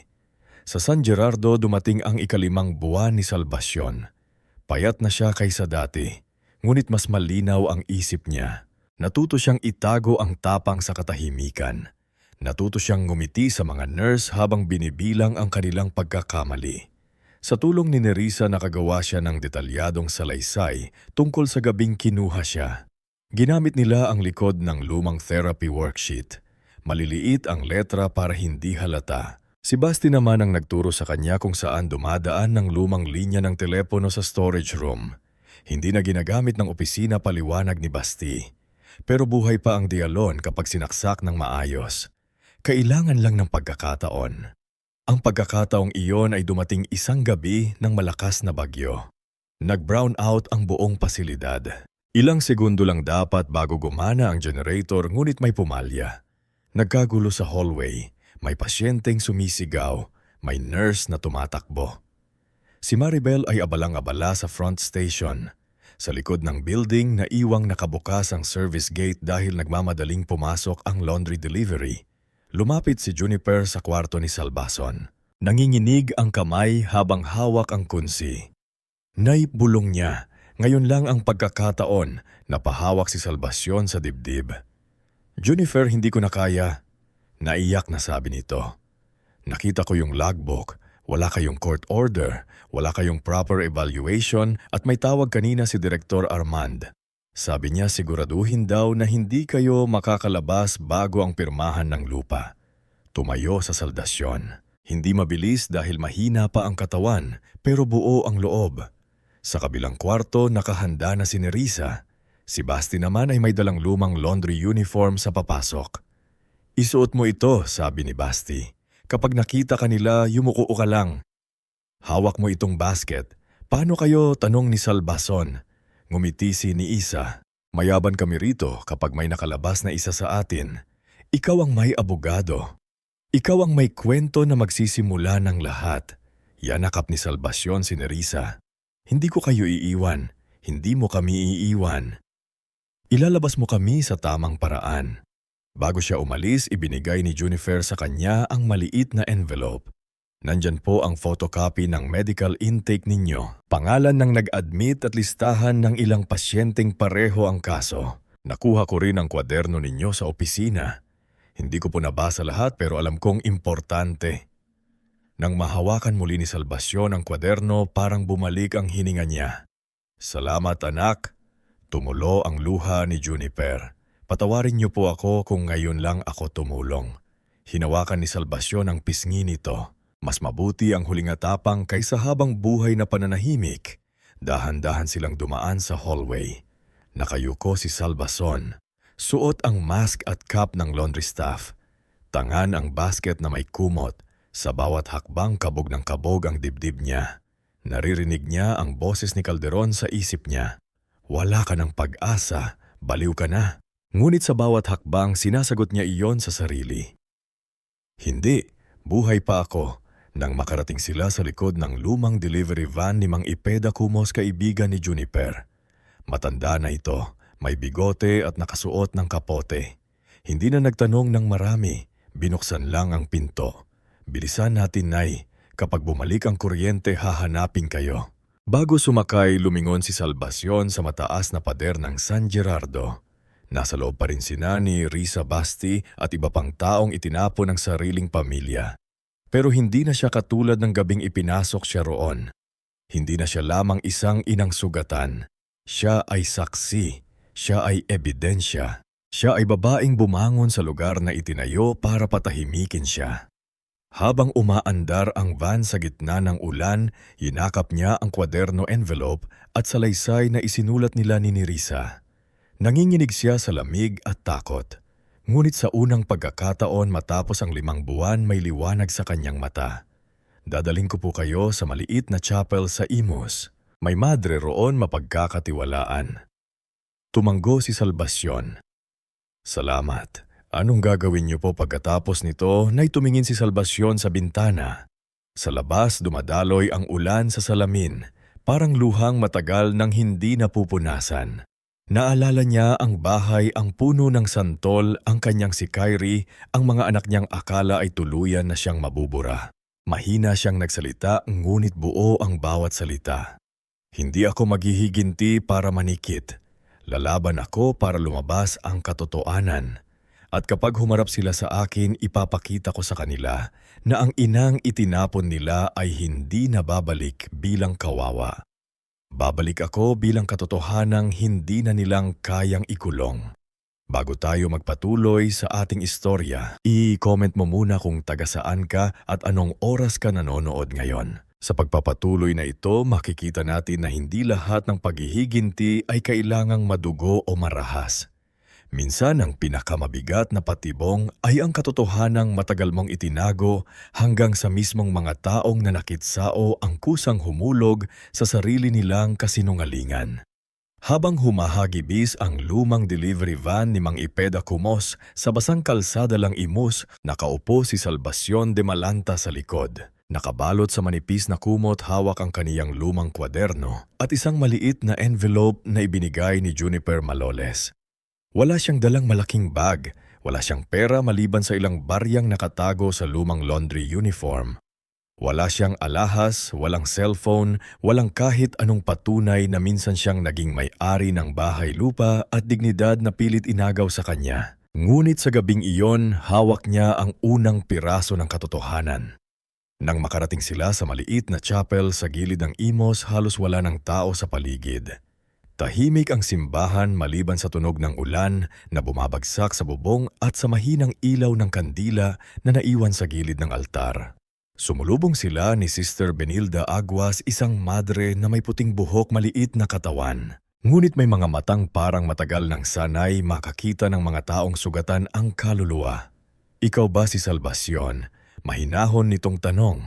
Speaker 1: Sa San Gerardo dumating ang ikalimang buwan ni Salvacion. Payat na siya kaysa dati, ngunit mas malinaw ang isip niya. Natuto siyang itago ang tapang sa katahimikan. Natuto siyang ngumiti sa mga nurse habang binibilang ang kanilang pagkakamali. Sa tulong ni Nerissa nakagawa siya ng detalyadong salaysay tungkol sa gabing kinuha siya. Ginamit nila ang likod ng lumang therapy worksheet. Maliliit ang letra para hindi halata. Si Basti naman ang nagturo sa kanya kung saan dumadaan ng lumang linya ng telepono sa storage room. Hindi na ginagamit ng opisina paliwanag ni Basti. Pero buhay pa ang dialon kapag sinaksak ng maayos. Kailangan lang ng pagkakataon. Ang pagkakataong iyon ay dumating isang gabi ng malakas na bagyo. Nag-brown out ang buong pasilidad. Ilang segundo lang dapat bago gumana ang generator ngunit may pumalya. Nagkagulo sa hallway, may pasyenteng sumisigaw, may nurse na tumatakbo. Si Maribel ay abalang-abala sa front station. Sa likod ng building, naiwang nakabukas ang service gate dahil nagmamadaling pumasok ang laundry delivery. Lumapit si Juniper sa kwarto ni Salvacion. Nanginginig ang kamay habang hawak ang kunsi. Naipulong niya. Ngayon lang ang pagkakataon na pahawak si Salvacion sa dibdib. Juniper, hindi ko na kaya. Naiyak na sabi nito. Nakita ko yung logbook. Wala kayong court order. Wala kayong proper evaluation at may tawag kanina si Direktor Armand. Sabi niya siguraduhin daw na hindi kayo makakalabas bago ang pirmahan ng lupa. Tumayo sa saldasyon. Hindi mabilis dahil mahina pa ang katawan pero buo ang loob. Sa kabilang kwarto nakahanda na si Nerissa. Si Basti naman ay may dalang lumang laundry uniform sa papasok. Isuot mo ito, sabi ni Basti. Kapag nakita ka nila, yumuko ka lang. Hawak mo itong basket. Paano kayo? Tanong ni Salvacion. Ngumiti si ni Isa. Mayaban kami rito kapag may nakalabas na isa sa atin. Ikaw ang may abogado. Ikaw ang may kwento na magsisimula ng lahat. Yanakap ni Salvacion si Nerissa. Hindi ko kayo iiwan. Hindi mo kami iiwan. Ilalabas mo kami sa tamang paraan. Bago siya umalis, ibinigay ni Juniper sa kanya ang maliit na envelope. Nandyan po ang photocopy ng medical intake ninyo. Pangalan ng nag-admit at listahan ng ilang pasyenteng pareho ang kaso. Nakuha ko rin ang kwaderno ninyo sa opisina. Hindi ko po nabasa lahat pero alam kong importante. Nang mahawakan muli ni Salvacion ang kwaderno, parang bumalik ang hininga niya. Salamat anak. Tumulo ang luha ni Juniper. Patawarin niyo po ako kung ngayon lang ako tumulong. Hinawakan ni Salvacion ang pisngi nito. Mas mabuti ang huling atapang kaysa habang buhay na pananahimik. Dahan-dahan silang dumaan sa hallway. Nakayuko si Salvacion. Suot ang mask at cap ng laundry staff. Tangan ang basket na may kumot. Sa bawat hakbang kabog ng kabog ang dibdib niya. Naririnig niya ang boses ni Calderon sa isip niya. Wala ka ng pag-asa, baliw ka na. Ngunit sa bawat hakbang sinasagot niya iyon sa sarili. Hindi, buhay pa ako. Nang makarating sila sa likod ng lumang delivery van ni Mang Ipeda Kumos, kaibigan ni Juniper. Matanda na ito, may bigote at nakasuot ng kapote. Hindi na nagtanong ng marami, binuksan lang ang pinto. Bilisan natin, Nay. Kapag bumalik ang kuryente, hahanapin kayo. Bago sumakay, lumingon si Salvacion sa mataas na pader ng San Gerardo. Nasa loob pa rin si Nani, Risa Basti at iba pang taong itinapon ng sariling pamilya. Pero hindi na siya katulad ng gabing ipinasok siya roon. Hindi na siya lamang isang inang sugatan. Siya ay saksi. Siya ay ebidensya. Siya ay babaeng bumangon sa lugar na itinayo para patahimikin siya. Habang umaandar ang van sa gitna ng ulan, hinakap niya ang kwaderno envelope at salaysay na isinulat nila ni Risa. Nanginginig siya sa lamig at takot. Ngunit sa unang pagkakataon matapos ang 5 buwan, may liwanag sa kanyang mata. Dadaling ko po kayo sa maliit na chapel sa Imus. May madre roon mapagkakatiwalaan. Tumanggo si Salvacion. Salamat. Anong gagawin niyo po pagkatapos nito? Nay, tumingin si Salvacion sa bintana. Sa labas dumadaloy ang ulan sa salamin, parang luhang matagal nang hindi napupunasan. Naalala niya ang bahay, ang puno ng santol, ang kanyang si Kyrie, ang mga anak niyang akala ay tuluyan na siyang mabubura. Mahina siyang nagsalita, ngunit buo ang bawat salita. Hindi ako maghihiginti para manikit. Lalaban ako para lumabas ang katotohanan. At kapag humarap sila sa akin, ipapakita ko sa kanila na ang inang itinapon nila ay hindi na babalik bilang kawawa. Babalik ako bilang katotohanang hindi na nilang kayang ikulong. Bago tayo magpatuloy sa ating istorya, i-comment mo muna kung taga saan ka at anong oras ka nanonood ngayon. Sa pagpapatuloy na ito, makikita natin na hindi lahat ng paghihiginti ay kailangang madugo o marahas. Minsan ang pinakamabigat na patibong ay ang katotohanang matagal mong itinago hanggang sa mismong mga taong nanakitsao ang kusang humulog sa sarili nilang kasinungalingan. Habang humahagibis ang lumang delivery van ni Mang Ipeda Kumos sa basang kalsada lang Imus, nakaupo si Salvacion de Malanta sa likod. Nakabalot sa manipis na kumot, hawak ang kaniyang lumang kwaderno at isang maliit na envelope na ibinigay ni Juniper Maloles. Wala siyang dalang malaking bag, wala siyang pera maliban sa ilang baryang nakatago sa lumang laundry uniform. Wala siyang alahas, walang cellphone, walang kahit anong patunay na minsan siyang naging may-ari ng bahay lupa at dignidad na pilit inagaw sa kanya. Ngunit sa gabing iyon, hawak niya ang unang piraso ng katotohanan. Nang makarating sila sa maliit na chapel sa gilid ng Imos, halos wala ng tao sa paligid. Tahimik ang simbahan maliban sa tunog ng ulan na bumabagsak sa bubong at sa mahinang ilaw ng kandila na naiwan sa gilid ng altar. Sumulubong sila ni Sister Benilda Aguas, isang madre na may puting buhok, maliit na katawan. Ngunit may mga matang parang matagal ng sanay makakita ng mga taong sugatan ang kaluluwa. Ikaw ba si Salvacion? Mahinahon nitong tanong.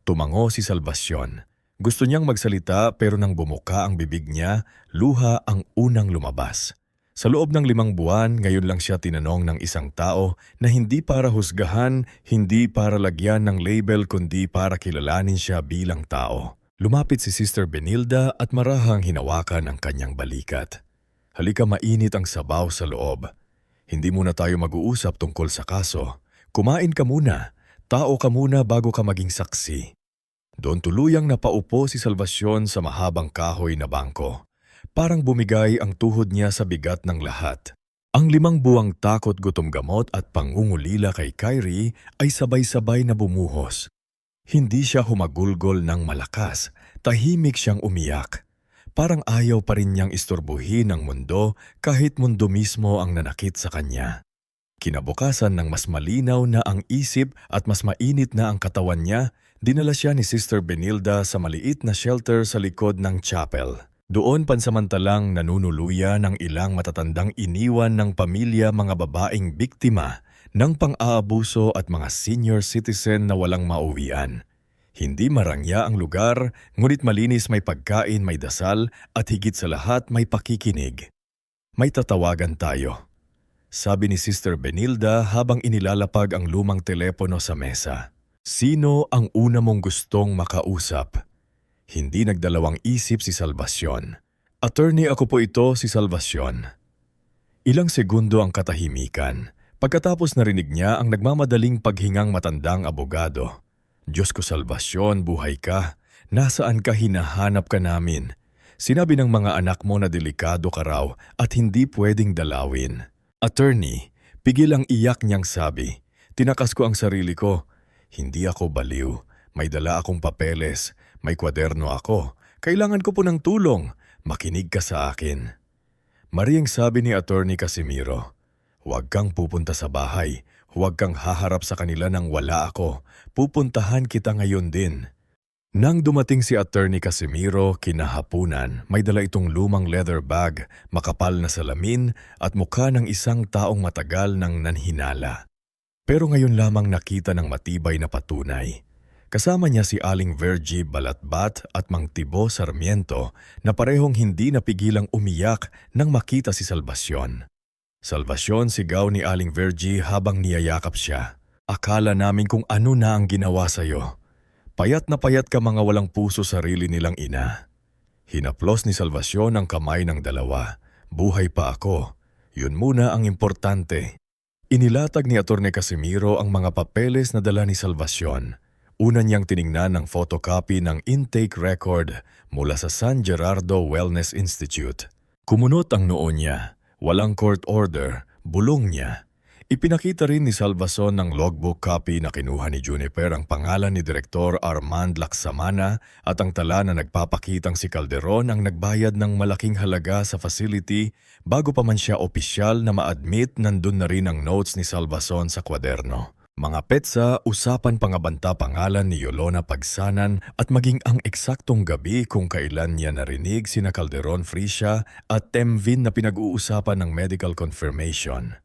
Speaker 1: Tumango si Salvacion. Gusto niyang magsalita pero nang bumuka ang bibig niya, luha ang unang lumabas. Sa loob ng 5 buwan, ngayon lang siya tinanong ng isang tao na hindi para husgahan, hindi para lagyan ng label kundi para kilalanin siya bilang tao. Lumapit si Sister Benilda at marahang hinawakan ang kanyang balikat. Halika, mainit ang sabaw sa loob. Hindi muna tayo mag-uusap tungkol sa kaso. Kumain ka muna, tao ka muna bago ka maging saksi. Doon tuluyang napaupo si Salvacion sa mahabang kahoy na bangko. Parang bumigay ang tuhod niya sa bigat ng lahat. Ang 5 buwang takot, gutom gamot at pangungulila kay Kyrie ay sabay-sabay na bumuhos. Hindi siya humagulgol ng malakas, tahimik siyang umiyak. Parang ayaw pa rin niyang istorbohin ang mundo kahit mundo mismo ang nanakit sa kanya. Kinabukasan ng mas malinaw na ang isip at mas mainit na ang katawan niya, dinala siya ni Sister Benilda sa maliit na shelter sa likod ng chapel. Doon pansamantalang nanunuluyan ng ilang matatandang iniwan ng pamilya, mga babaeng biktima ng pang-aabuso at mga senior citizen na walang mauwian. Hindi marangya ang lugar, ngunit malinis, may pagkain, may dasal, at higit sa lahat may pakikinig. May tatawagan tayo, sabi ni Sister Benilda habang inilalapag ang lumang telepono sa mesa. Sino ang una mong gustong makausap? Hindi nagdalawang isip si Salvacion. Attorney, ako po ito, si Salvacion. Ilang segundo ang katahimikan. Pagkatapos narinig niya ang nagmamadaling paghingang matandang abogado. Diyos ko, Salvacion, buhay ka. Nasaan ka? Hinahanap ka namin. Sinabi ng mga anak mo na delikado ka raw at hindi pwedeng dalawin. Attorney, pigil ang iyak niyang sabi. Tinakas ko ang sarili ko. Hindi ako baliw. May dala akong papeles. May kwaderno ako. Kailangan ko po ng tulong. Makinig ka sa akin. Mariang sabi ni Attorney Casimiro, huwag kang pupunta sa bahay. Huwag kang haharap sa kanila nang wala ako. Pupuntahan kita ngayon din. Nang dumating si Attorney Casimiro kinahapunan, may dala itong lumang leather bag, makapal na salamin at mukha ng isang taong matagal nang nanhinala. Pero ngayon lamang nakita ng matibay na patunay. Kasama niya si Aling Virgie Balatbat at Mang Tibo Sarmiento na parehong hindi napigilang umiyak nang makita si Salvacion. Salvacion, sigaw ni Aling Virgie habang niyayakap siya. Akala namin kung ano na ang ginawa sa'yo. Payat na payat ka, mga walang puso, sarili nilang ina. Hinaplos ni Salvacion ang kamay ng dalawa. Buhay pa ako. Yun muna ang importante. Inilatag ni Attorney Casimiro ang mga papeles na dala ni Salvacion. Una niyang tiningnan ng photocopy ng intake record mula sa San Gerardo Wellness Institute. Kumunot ang noo niya. Walang court order. Bulong niya. Ipinakita rin ni Salvacion ng logbook copy na kinuha ni Juniper ang pangalan ni Direktor Armand Laksamana at ang tala na nagpapakitang si Calderon ang nagbayad ng malaking halaga sa facility bago pa man siya opisyal na ma-admit. Nandun na rin ang notes ni Salvacion sa kwaderno. Mga petsa, usapan pangabanta, pangalan ni Yolona Pagsanan at maging ang eksaktong gabi kung kailan niya narinig sina Calderon Frisia at Temvin na pinag-uusapan ng medical confirmation.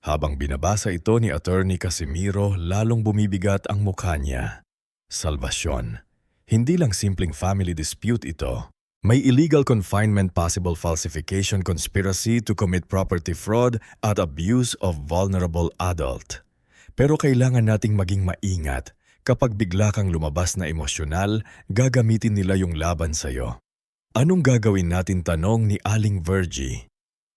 Speaker 1: Habang binabasa ito ni Attorney Casimiro, lalong bumibigat ang mukha niya. Salvacion. Hindi lang simpleng family dispute ito. May illegal confinement, possible falsification, conspiracy to commit property fraud at abuse of vulnerable adult. Pero kailangan nating maging maingat. Kapag bigla kang lumabas na emosyonal, gagamitin nila yung laban sa'yo. Anong gagawin natin, tanong ni Aling Virgie.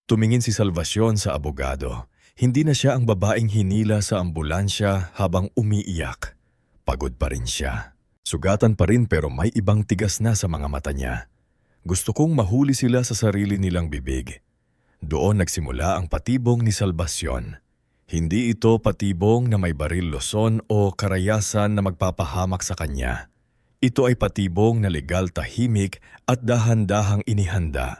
Speaker 1: Tumingin si Salvacion sa abogado. Hindi na siya ang babaeng hinila sa ambulansya habang umiiyak. Pagod pa rin siya. Sugatan pa rin, pero may ibang tigas na sa mga mata niya. Gusto kong mahuli sila sa sarili nilang bibig. Doon nagsimula ang patibong ni Salvacion. Hindi ito patibong na may baril loson o karayasan na magpapahamak sa kanya. Ito ay patibong na legal, tahimik at dahan-dahang inihanda.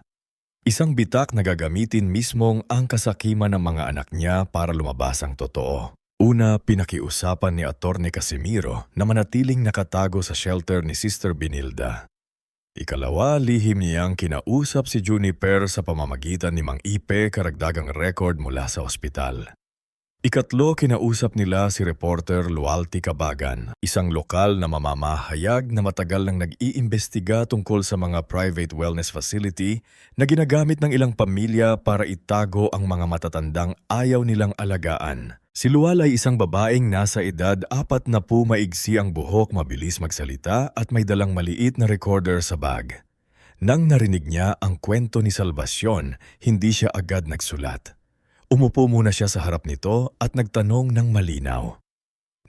Speaker 1: Isang bitak na gagamitin mismong ang kasakiman ng mga anak niya para lumabas ang totoo. Una, pinakiusapan ni Attorney Casimiro na manatiling nakatago sa shelter ni Sister Benilda. Ikalawa, lihim niyang kinausap si Juniper sa pamamagitan ni Mang Ipe, karagdagang record mula sa ospital. Ikatlo, kinausap nila si reporter Lualti Cabagan, isang lokal na mamamahayag na matagal nang nag-iimbestiga tungkol sa mga private wellness facility na ginagamit ng ilang pamilya para itago ang mga matatandang ayaw nilang alagaan. Si Lual ay isang babaeng nasa edad 40, maigsi ang buhok, mabilis magsalita at may dalang maliit na recorder sa bag. Nang narinig niya ang kwento ni Salvacion, hindi siya agad nagsulat. Umupo muna siya sa harap nito at nagtanong ng malinaw.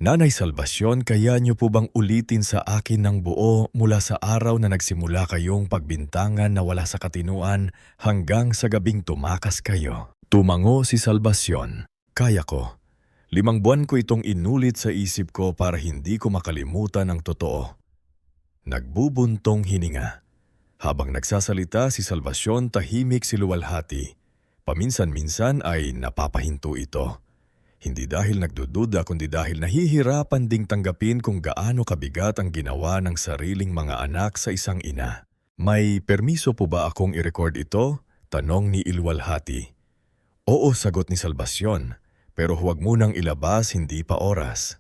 Speaker 1: Nanay Salvacion, kaya niyo po bang ulitin sa akin ng buo mula sa araw na nagsimula kayong pagbintangan na wala sa katinuan hanggang sa gabing tumakas kayo? Tumango si Salvacion. Kaya ko. 5 buwan ko itong inulit sa isip ko para hindi ko makalimutan ang totoo. Nagbubuntong hininga. Habang nagsasalita si Salvacion, tahimik si luwalhati. Paminsan-minsan ay napapahinto ito. Hindi dahil nagdududa kundi dahil nahihirapan ding tanggapin kung gaano kabigat ang ginawa ng sariling mga anak sa isang ina. May permiso po ba akong i-record ito? Tanong ni Ilwalhati. Oo, sagot ni Salvacion, pero huwag munang ilabas, hindi pa oras.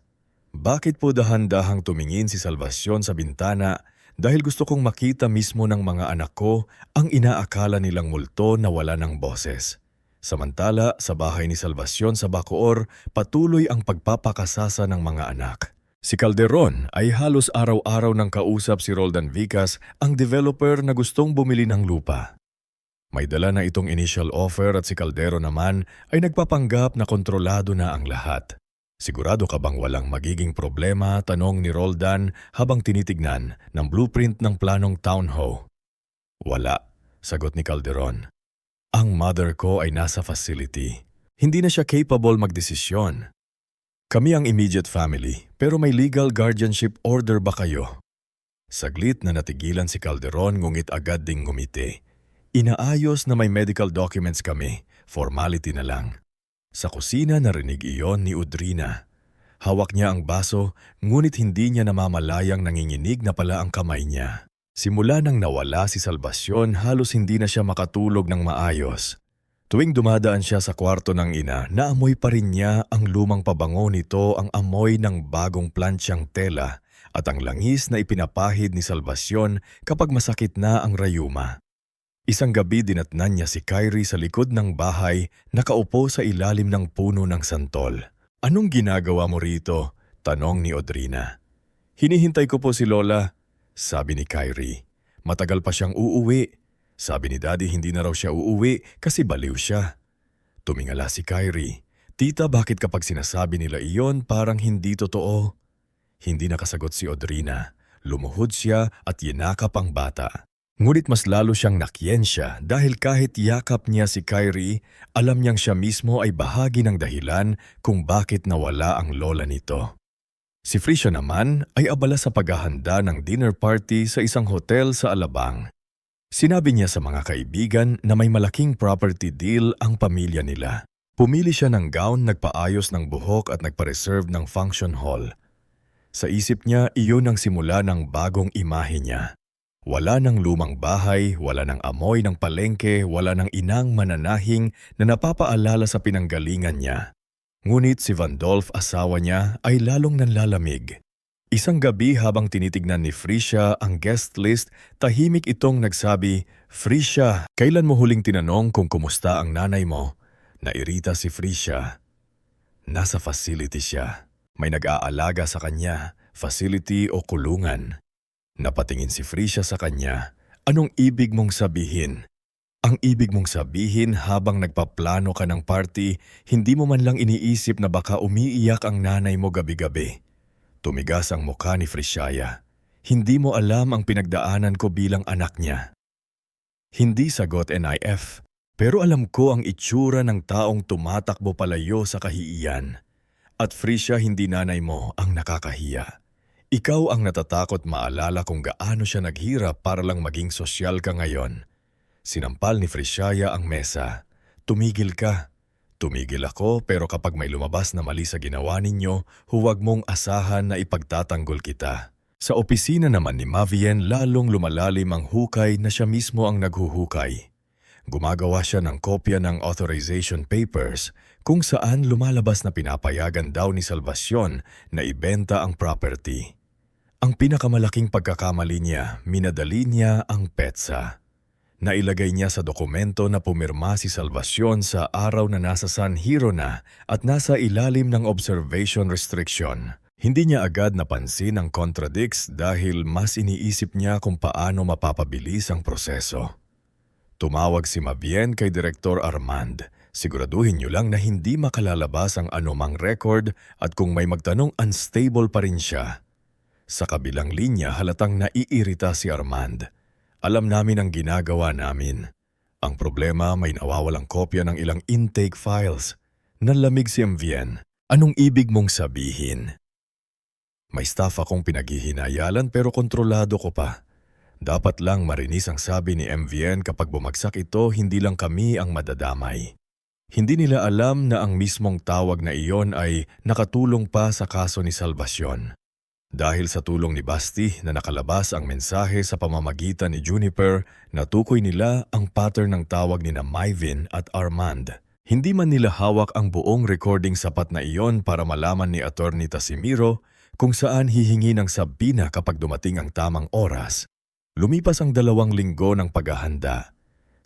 Speaker 1: Bakit po dahan-dahang tumingin si Salvacion sa bintana dahil gusto kong makita mismo ng mga anak ko ang inaakala nilang multo na wala ng boses. Samantala, sa bahay ni Salvacion sa Bacoor, patuloy ang pagpapakasasa ng mga anak. Si Calderon ay halos araw-araw nang kausap si Roldan Vicas, ang developer na gustong bumili ng lupa. May dala na itong initial offer at si Calderon naman ay nagpapanggap na kontrolado na ang lahat. Sigurado ka bang walang magiging problema? Tanong ni Roldan habang tinitignan ng blueprint ng planong townhome. Wala, sagot ni Calderon. Ang mother ko ay nasa facility. Hindi na siya capable magdesisyon. Kami ang immediate family, pero may legal guardianship order ba kayo? Saglit na natigilan si Calderon ngungit agad ding ngumiti. Inaayos na may medical documents kami, formality na lang. Sa kusina narinig iyon ni Udrina. Hawak niya ang baso, ngunit hindi niya namamalayang nanginginig na pala ang kamay niya. Simula nang nawala si Salvacion, halos hindi na siya makatulog ng maayos. Tuwing dumadaan siya sa kwarto ng ina, naamoy pa rin niya ang lumang pabango nito, ang amoy ng bagong plantsyang tela at ang langis na ipinapahid ni Salvacion kapag masakit na ang rayuma. Isang gabi dinatnan niya si Kyrie sa likod ng bahay, nakaupo sa ilalim ng puno ng santol. Anong ginagawa mo rito? Tanong ni Audrina. Hinihintay ko po si Lola, sabi ni Kyrie. Matagal pa siyang uuwi. Sabi ni Daddy hindi na raw siya uuwi kasi baliw siya. Tumingala si Kyrie. Tita, bakit kapag sinasabi nila iyon parang hindi totoo? Hindi nakasagot si Audrina. Lumuhod siya at yinakap ang bata. Ngunit mas lalo siyang nakyensya dahil kahit yakap niya si Kyrie, alam niyang siya mismo ay bahagi ng dahilan kung bakit nawala ang lola nito. Si Frisha naman ay abala sa paghahanda ng dinner party sa isang hotel sa Alabang. Sinabi niya sa mga kaibigan na may malaking property deal ang pamilya nila. Pumili siya ng gown, nagpaayos ng buhok at nagpa-reserve ng function hall. Sa isip niya, iyon ang simula ng bagong imahe niya. Wala ng lumang bahay, wala ng amoy ng palengke, wala ng inang mananahing na napapaalala sa pinanggalingan niya. Ngunit si Vandolph, asawa niya, ay lalong nanlalamig. Isang gabi habang tinitignan ni Frisha ang guest list, tahimik itong nagsabi, "Frisha, kailan mo huling tinanong kung kumusta ang nanay mo?" Nairita si Frisha. Nasa facility siya. May nag-aalaga sa kanya, facility o kulungan. Napatingin si Frisha sa kanya. Anong ibig mong sabihin? Ang ibig mong sabihin habang nagpaplano ka ng party, hindi mo man lang iniisip na baka umiiyak ang nanay mo gabi-gabi. Tumigas ang mukha ni Frishaya. Hindi mo alam ang pinagdaanan ko bilang anak niya. Hindi sagot NIF, pero alam ko ang itsura ng taong tumatakbo palayo sa kahiiyan. At Frisha, hindi nanay mo ang nakakahiya. Ikaw ang natatakot maalala kung gaano siya naghirap para lang maging sosyal ka ngayon. Sinampal ni Frishaya ang mesa. Tumigil ka. Tumigil ako, pero kapag may lumabas na mali sa ginawa ninyo, huwag mong asahan na ipagtatanggol kita. Sa opisina naman ni Mavien, lalong lumalalim ang hukay na siya mismo ang naghuhukay. Gumagawa siya ng kopya ng authorization papers kung saan lumalabas na pinapayagan daw ni Salvacion na ibenta ang property. Ang pinakamalaking pagkakamali niya, minadali niya ang petsa. Nailagay niya sa dokumento na pumirma si Salvacion sa araw na nasa San Hiro na at nasa ilalim ng observation restriction. Hindi niya agad napansin ang contradicts dahil mas iniisip niya kung paano mapapabilis ang proseso. Tumawag si Mavien kay Direktor Armand. Siguraduhin niyo lang na hindi makalalabas ang anumang record at kung may magtanong unstable pa rin siya. Sa kabilang linya halatang naiirita si Armand. Alam namin ang ginagawa namin. Ang problema, may nawawalang kopya ng ilang intake files. Nalamig si Mvien. Anong ibig mong sabihin? May staff akong pinaghihinayalan pero kontrolado ko pa. Dapat lang marinis ang sabi ni Mvien kapag bumagsak ito, hindi lang kami ang madadamay. Hindi nila alam na ang mismong tawag na iyon ay nakatulong pa sa kaso ni Salvacion. Dahil sa tulong ni Basti na nakalabas ang mensahe sa pamamagitan ni Juniper, natukoy nila ang pattern ng tawag ni Maivin at Armand. Hindi man nila hawak ang buong recording sapat na iyon para malaman ni Attorney Tasimiro kung saan hihingi ng sabina kapag dumating ang tamang oras. Lumipas ang 2 linggo ng paghahanda.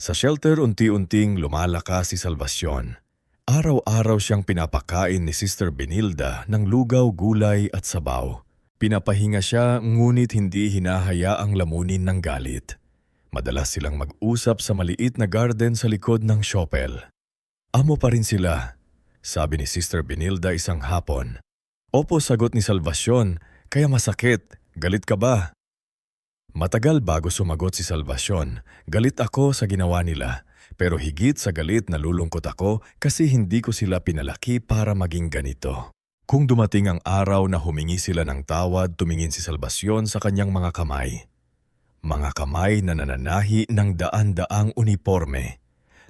Speaker 1: Sa shelter unti-unting lumalakas si Salvacion. Araw-araw siyang pinapakain ni Sister Benilda ng lugaw, gulay at sabaw. Pinapahinga siya ngunit hindi hinahayaang lamunin ng galit. Madalas silang mag-usap sa maliit na garden sa likod ng chapel. Amo pa rin sila, sabi ni Sister Benilda isang hapon. Opo, sagot ni Salvacion, kaya masakit. Galit ka ba? Matagal bago sumagot si Salvacion. Galit ako sa ginawa nila, pero higit sa galit nalulungkot ako kasi hindi ko sila pinalaki para maging ganito. Kung dumating ang araw na humingi sila ng tawad, tumingin si Salvacion sa kanyang mga kamay. Mga kamay na nananahi ng daan-daang uniforme.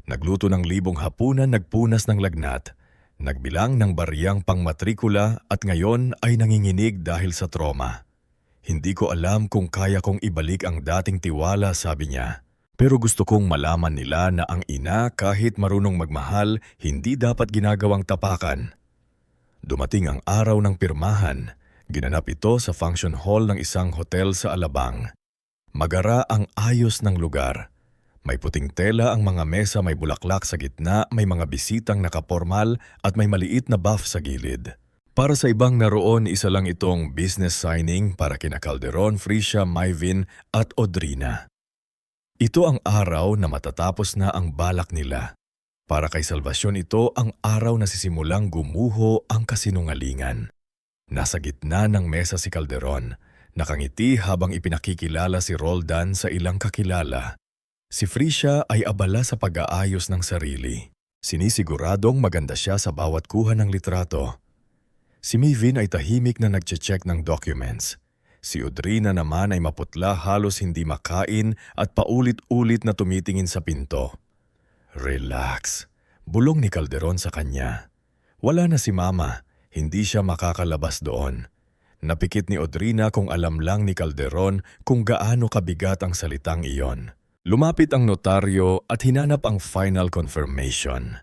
Speaker 1: Nagluto ng 1,000 hapunan, nagpunas ng lagnat. Nagbilang ng bariyang pangmatrikula at ngayon ay nanginginig dahil sa trauma. Hindi ko alam kung kaya kong ibalik ang dating tiwala, sabi niya. Pero gusto kong malaman nila na ang ina kahit marunong magmahal, hindi dapat ginagawang tapakan. Dumating ang araw ng pirmahan. Ginanap ito sa function hall ng isang hotel sa Alabang. Magara ang ayos ng lugar. May puting tela ang mga mesa, may bulaklak sa gitna, may mga bisitang nakapormal at may maliit na buff sa gilid. Para sa ibang naroon, isa lang itong business signing para kina Calderon, Fricia, Maivin at Audrina. Ito ang araw na matatapos na ang balak nila. Para kay Salvacion ito ang araw na sisimulang gumuho ang kasinungalingan. Nasa gitna ng mesa si Calderon, nakangiti habang ipinakikilala si Roldan sa ilang kakilala. Si Fricia ay abala sa pag-aayos ng sarili. Sinisiguradong maganda siya sa bawat kuha ng litrato. Si Maivin ay tahimik na nagche-check ng documents. Si Audrina naman ay maputla, halos hindi makain at paulit-ulit na tumitingin sa pinto. Relax, bulong ni Calderon sa kanya. Wala na si Mama, hindi siya makakalabas doon. Napikit ni Audrina kung alam lang ni Calderon kung gaano kabigat ang salitang iyon. Lumapit ang notaryo at hinanap ang final confirmation.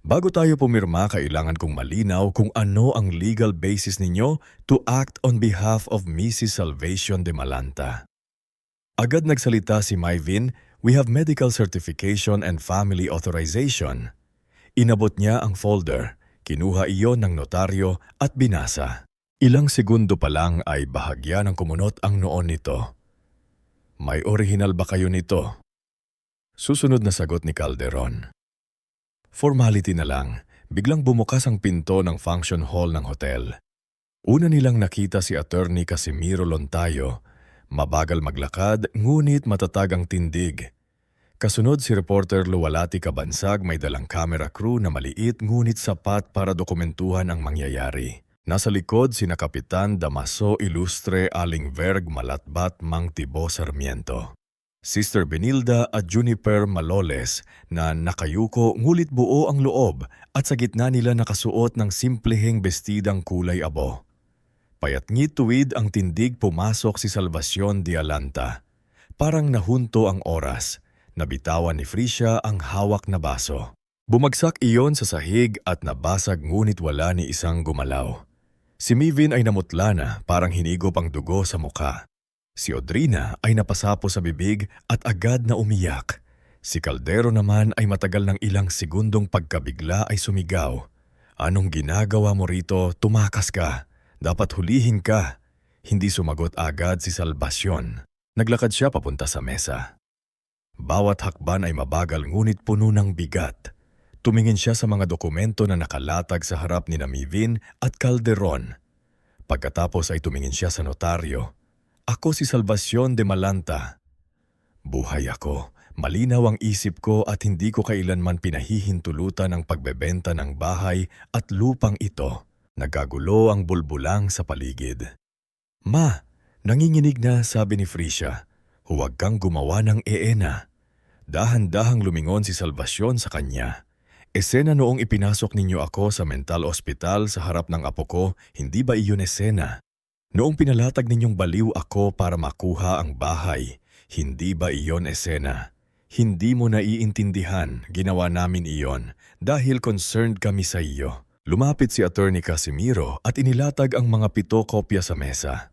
Speaker 1: Bago tayo pumirma, kailangan kong malinaw kung ano ang legal basis ninyo to act on behalf of Mrs. Salvacion de Malanta. Agad nagsalita si Maivin, we have medical certification and family authorization. Inabot niya ang folder, kinuha iyon ng notaryo at binasa. Ilang segundo pa lang ay bahagya ng kumunot ang noon nito. May orihinal ba kayo nito? Susunod na sagot ni Calderon. Formality na lang, biglang bumukas ang pinto ng function hall ng hotel. Una nilang nakita si Attorney Casimiro Lontayo, mabagal maglakad ngunit matatag ang tindig. Kasunod si Reporter Luwalhati Cabansag, may dalang camera crew na maliit ngunit sapat para dokumentuhan ang mangyayari. Nasa likod sina Kapitan Damaso Ilustre, Aling Verg Malatbat, Mang Tibo Sarmiento. Sister Benilda at Juniper Maloles na nakayuko ngulit buo ang loob at sa gitna nila nakasuot ng simpleheng bestidang kulay abo. Payat-ngit tuwid ang tindig, pumasok si Salvacion de Alanta. Parang nahunto ang oras. Nabitawan ni Fricia ang hawak na baso. Bumagsak iyon sa sahig at nabasag ngunit wala ni isang gumalaw. Si Maivin ay namutla na, parang hinigop ang dugo sa muka. Si Audrina ay napasapo sa bibig at agad na umiyak. Si Caldero naman ay matagal ng ilang segundong pagkabigla ay sumigaw. Anong ginagawa mo rito? Tumakas ka. Dapat hulihin ka. Hindi sumagot agad si Salvacion. Naglakad siya papunta sa mesa. Bawat hakban ay mabagal ngunit puno ng bigat. Tumingin siya sa mga dokumento na nakalatag sa harap ni Maivin at Calderon. Pagkatapos ay tumingin siya sa notaryo. Ako si Salvacion de Malanta. Buhay ako, malinaw ang isip ko at hindi ko kailanman pinahihintulutan ang pagbebenta ng bahay at lupang ito. Nagagulo ang bulbulang sa paligid. Ma, nanginginig na, sabi ni Fricia. Huwag kang gumawa ng eena. Dahan-dahang lumingon si Salvacion sa kanya. Esena noong ipinasok ninyo ako sa mental hospital sa harap ng apo ko, hindi ba iyon esena? Noong pinalatag ninyong baliw ako para makuha ang bahay, hindi ba iyon esena? Hindi mo naiintindihan, ginawa namin iyon dahil concerned kami sa iyo. Lumapit si Attorney Casimiro at inilatag ang mga 7 kopya sa mesa.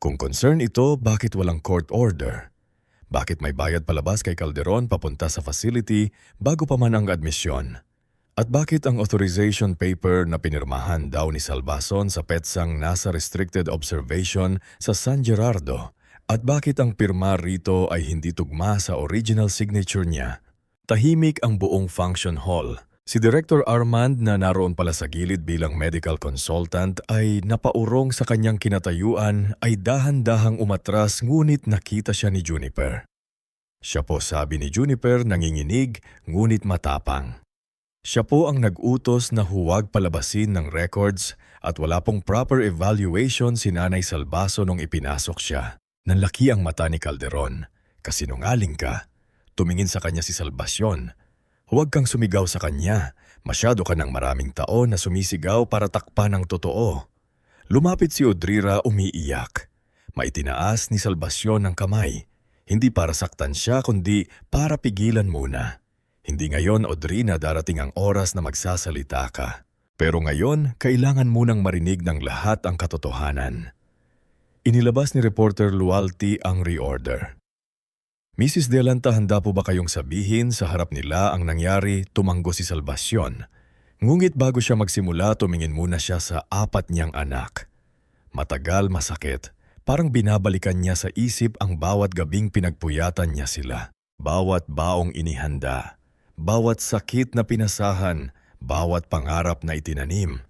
Speaker 1: Kung concern ito, bakit walang court order? Bakit may bayad palabas kay Calderon papunta sa facility bago pa man ang admisyon? At bakit ang authorization paper na pinirmahan daw ni Salvason sa petsang nasa restricted observation sa San Gerardo? At bakit ang pirma rito ay hindi tugma sa original signature niya? Tahimik ang buong function hall. Si Director Armand na naroon pala sa gilid bilang medical consultant ay napaurong sa kanyang kinatayuan ay dahan-dahang umatras ngunit nakita siya ni Juniper. Siya po, sabi ni Juniper, nanginginig ngunit matapang. Siya po ang nag-utos na huwag palabasin ng records at wala pong proper evaluation si Nanay Salvaso nung ipinasok siya. Nanlaki ang mata ni Calderon. Kasinungaling ka. Tumingin sa kanya si Salvacion. Huwag kang sumigaw sa kanya. Masyado ka ng maraming taon na sumisigaw para takpan ang totoo. Lumapit si Odrira umiiyak. Maitinaas ni Salvacion ang kamay. Hindi para saktan siya kundi para pigilan muna. Hindi ngayon, Odrina, darating ang oras na magsasalita ka. Pero ngayon, kailangan munang marinig ng lahat ang katotohanan. Inilabas ni Reporter Lualti ang reorder. Mrs. De Alanta, handa po ba kayong sabihin sa harap nila ang nangyari? Tumanggo si Salvacion. Ngunit bago siya magsimula, tumingin muna siya sa 4 niyang anak. Matagal, masakit. Parang binabalikan niya sa isip ang bawat gabing pinagpuyatan niya sila. Bawat baong inihanda. Bawat sakit na pinasahan. Bawat pangarap na itinanim.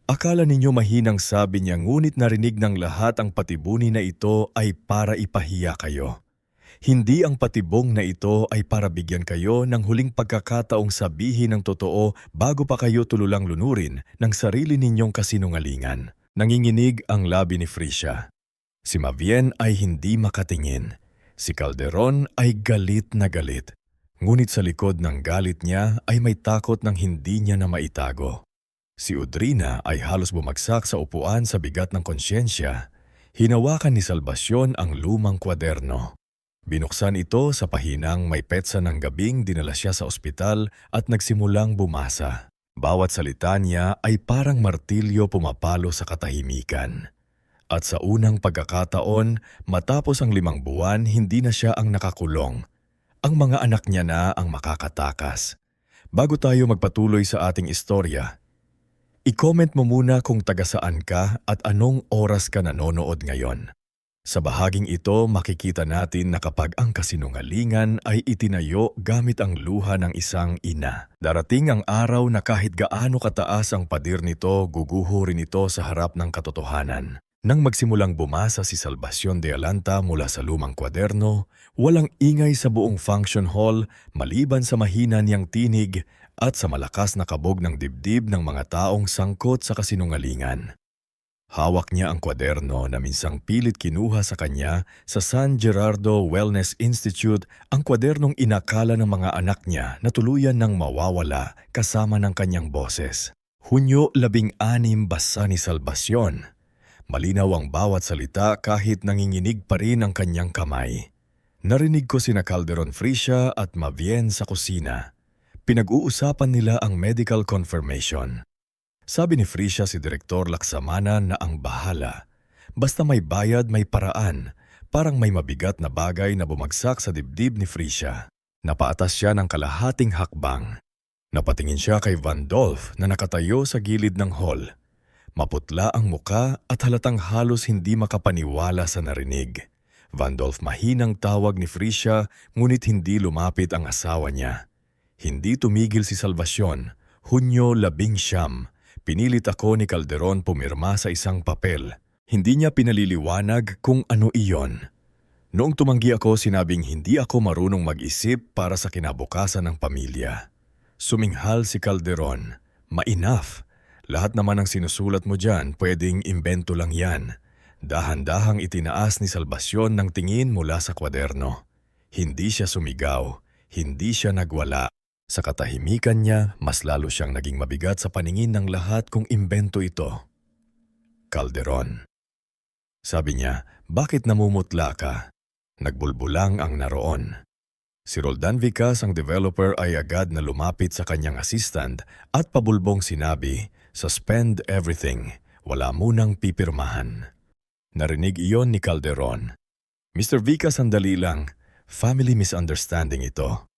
Speaker 1: Akala ninyo mahinang sabi niya, ngunit narinig ng lahat ang patibuni na ito ay para ipahiya kayo. Hindi ang patibong na ito ay para bigyan kayo ng huling pagkakataong sabihin ang totoo bago pa kayo tululang lunurin ng sarili ninyong kasinungalingan. Nanginginig ang labi ni Fricia. Si Mavien ay hindi makatingin. Si Calderon ay galit na galit. Ngunit sa likod ng galit niya ay may takot ng hindi niya na maitago. Si Odrina ay halos bumagsak sa upuan sa bigat ng konsyensya. Hinawakan ni Salvacion ang lumang kwaderno. Binuksan ito sa pahinang may petsa ng gabing dinala siya sa ospital at nagsimulang bumasa. Bawat salita niya ay parang martilyo pumapalo sa katahimikan. At sa unang pagkakataon, matapos ang 5 buwan, hindi na siya ang nakakulong. Ang mga anak niya na ang makakatakas. Bago tayo magpatuloy sa ating istorya, i-comment mo muna kung taga saan ka at anong oras ka nanonood ngayon. Sa bahaging ito, makikita natin na kapag ang kasinungalingan ay itinayo gamit ang luha ng isang ina. Darating ang araw na kahit gaano kataas ang pader nito, guguhurin ito sa harap ng katotohanan. Nang magsimulang bumasa si Salvacion de Alanta mula sa lumang kwaderno, walang ingay sa buong function hall maliban sa mahina niyang tinig at sa malakas na kabog ng dibdib ng mga taong sangkot sa kasinungalingan. Hawak niya ang kwaderno na minsang pilit kinuha sa kanya sa San Gerardo Wellness Institute, ang kwadernong inakala ng mga anak niya na tuluyan ng mawawala kasama ng kanyang boses. Hunyo 16, basa ni Salvacion. Malinaw ang bawat salita kahit nanginginig pa rin ang kanyang kamay. Narinig ko sina Calderon, Fricia at Mavien sa kusina. Pinag-uusapan nila ang medical confirmation. Sabi ni Fricia si Direktor Laksamana na ang bahala. Basta may bayad, may paraan. Parang may mabigat na bagay na bumagsak sa dibdib ni Fricia. Napaatas siya ng kalahating hakbang. Napatingin siya kay Vandolph na nakatayo sa gilid ng hall. Maputla ang muka at halatang halos hindi makapaniwala sa narinig. Vandolph, mahinang tawag ni Fricia, ngunit hindi lumapit ang asawa niya. Hindi tumigil si Salvacion. Hunyo 19. Pinilit ako ni Calderon pumirma sa isang papel. Hindi niya pinaliliwanag kung ano iyon. Noong tumanggi ako, sinabing hindi ako marunong mag-isip para sa kinabukasan ng pamilya. Suminghal si Calderon. Mainaf. Lahat naman ng sinusulat mo dyan, pwedeng imbento lang yan. Dahan-dahang itinaas ni Salvacion ng tingin mula sa kwaderno. Hindi siya sumigaw. Hindi siya nagwala. Sa katahimikan niya, mas lalo siyang naging mabigat sa paningin ng lahat kung imbento ito. Calderon. Sabi niya, bakit namumutla ka? Nagbulbulang ang naroon. Si Roldan Vicas, ang developer, ay agad na lumapit sa kanyang assistant at pabulbong sinabi, "Suspend everything. Wala munang pipirmahan." Narinig iyon ni Calderon. "Mr. Vicas, sandali lang. Family misunderstanding ito."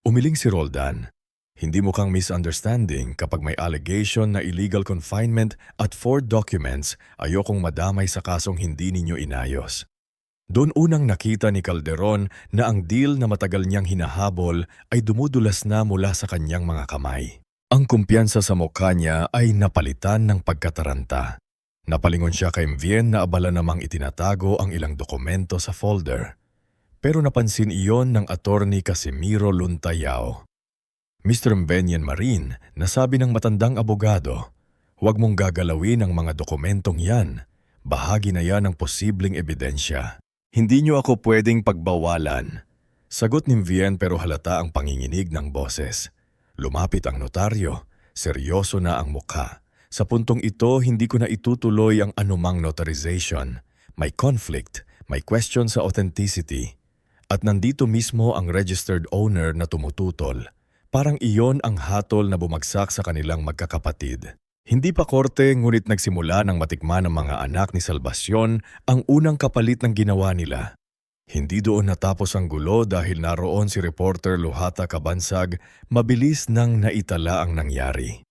Speaker 1: Umiling si Roldan. "Hindi mukhang misunderstanding kapag may allegation na illegal confinement at 4 documents, ayokong madamay sa kasong hindi ninyo inayos." Doon unang nakita ni Calderon na ang deal na matagal niyang hinahabol ay dumudulas na mula sa kanyang mga kamay. Ang kumpiyansa sa mukha niya ay napalitan ng pagkataranta. Napalingon siya kay Mvien na abala namang itinatago ang ilang dokumento sa folder. Pero napansin iyon ng attorney Casimiro Luntayao. "Mr. Mvenian Marin, nasabi ng matandang abogado, huwag mong gagalawin ang mga dokumentong yan. Bahagi na yan ng posibleng ebidensya. Hindi niyo ako pwedeng pagbawalan." Sagot ni Mvien pero halata ang panginginig ng boses. Lumapit ang notaryo. Seryoso na ang mukha. "Sa puntong ito, hindi ko na itutuloy ang anumang notarization. May conflict, may question sa authenticity. At nandito mismo ang registered owner na tumututol. Parang iyon ang hatol na bumagsak sa kanilang magkakapatid." Hindi pa korte ngunit nagsimula ng matikman ng mga anak ni Salvacion ang unang kapalit ng ginawa nila. Hindi doon natapos ang gulo dahil naroon si reporter Luhata Cabansag, mabilis nang naitala ang nangyari.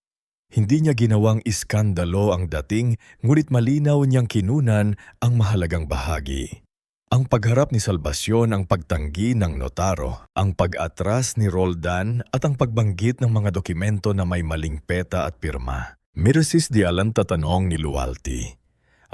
Speaker 1: Hindi niya ginawang iskandalo ang dating ngunit malinaw niyang kinunan ang mahalagang bahagi. Ang pagharap ni Salvacion, ang pagtanggi ng notaro, ang pag-atras ni Roldan at ang pagbanggit ng mga dokumento na may maling peta at pirma. Mrs. Dialanta, tanong ni Lualti,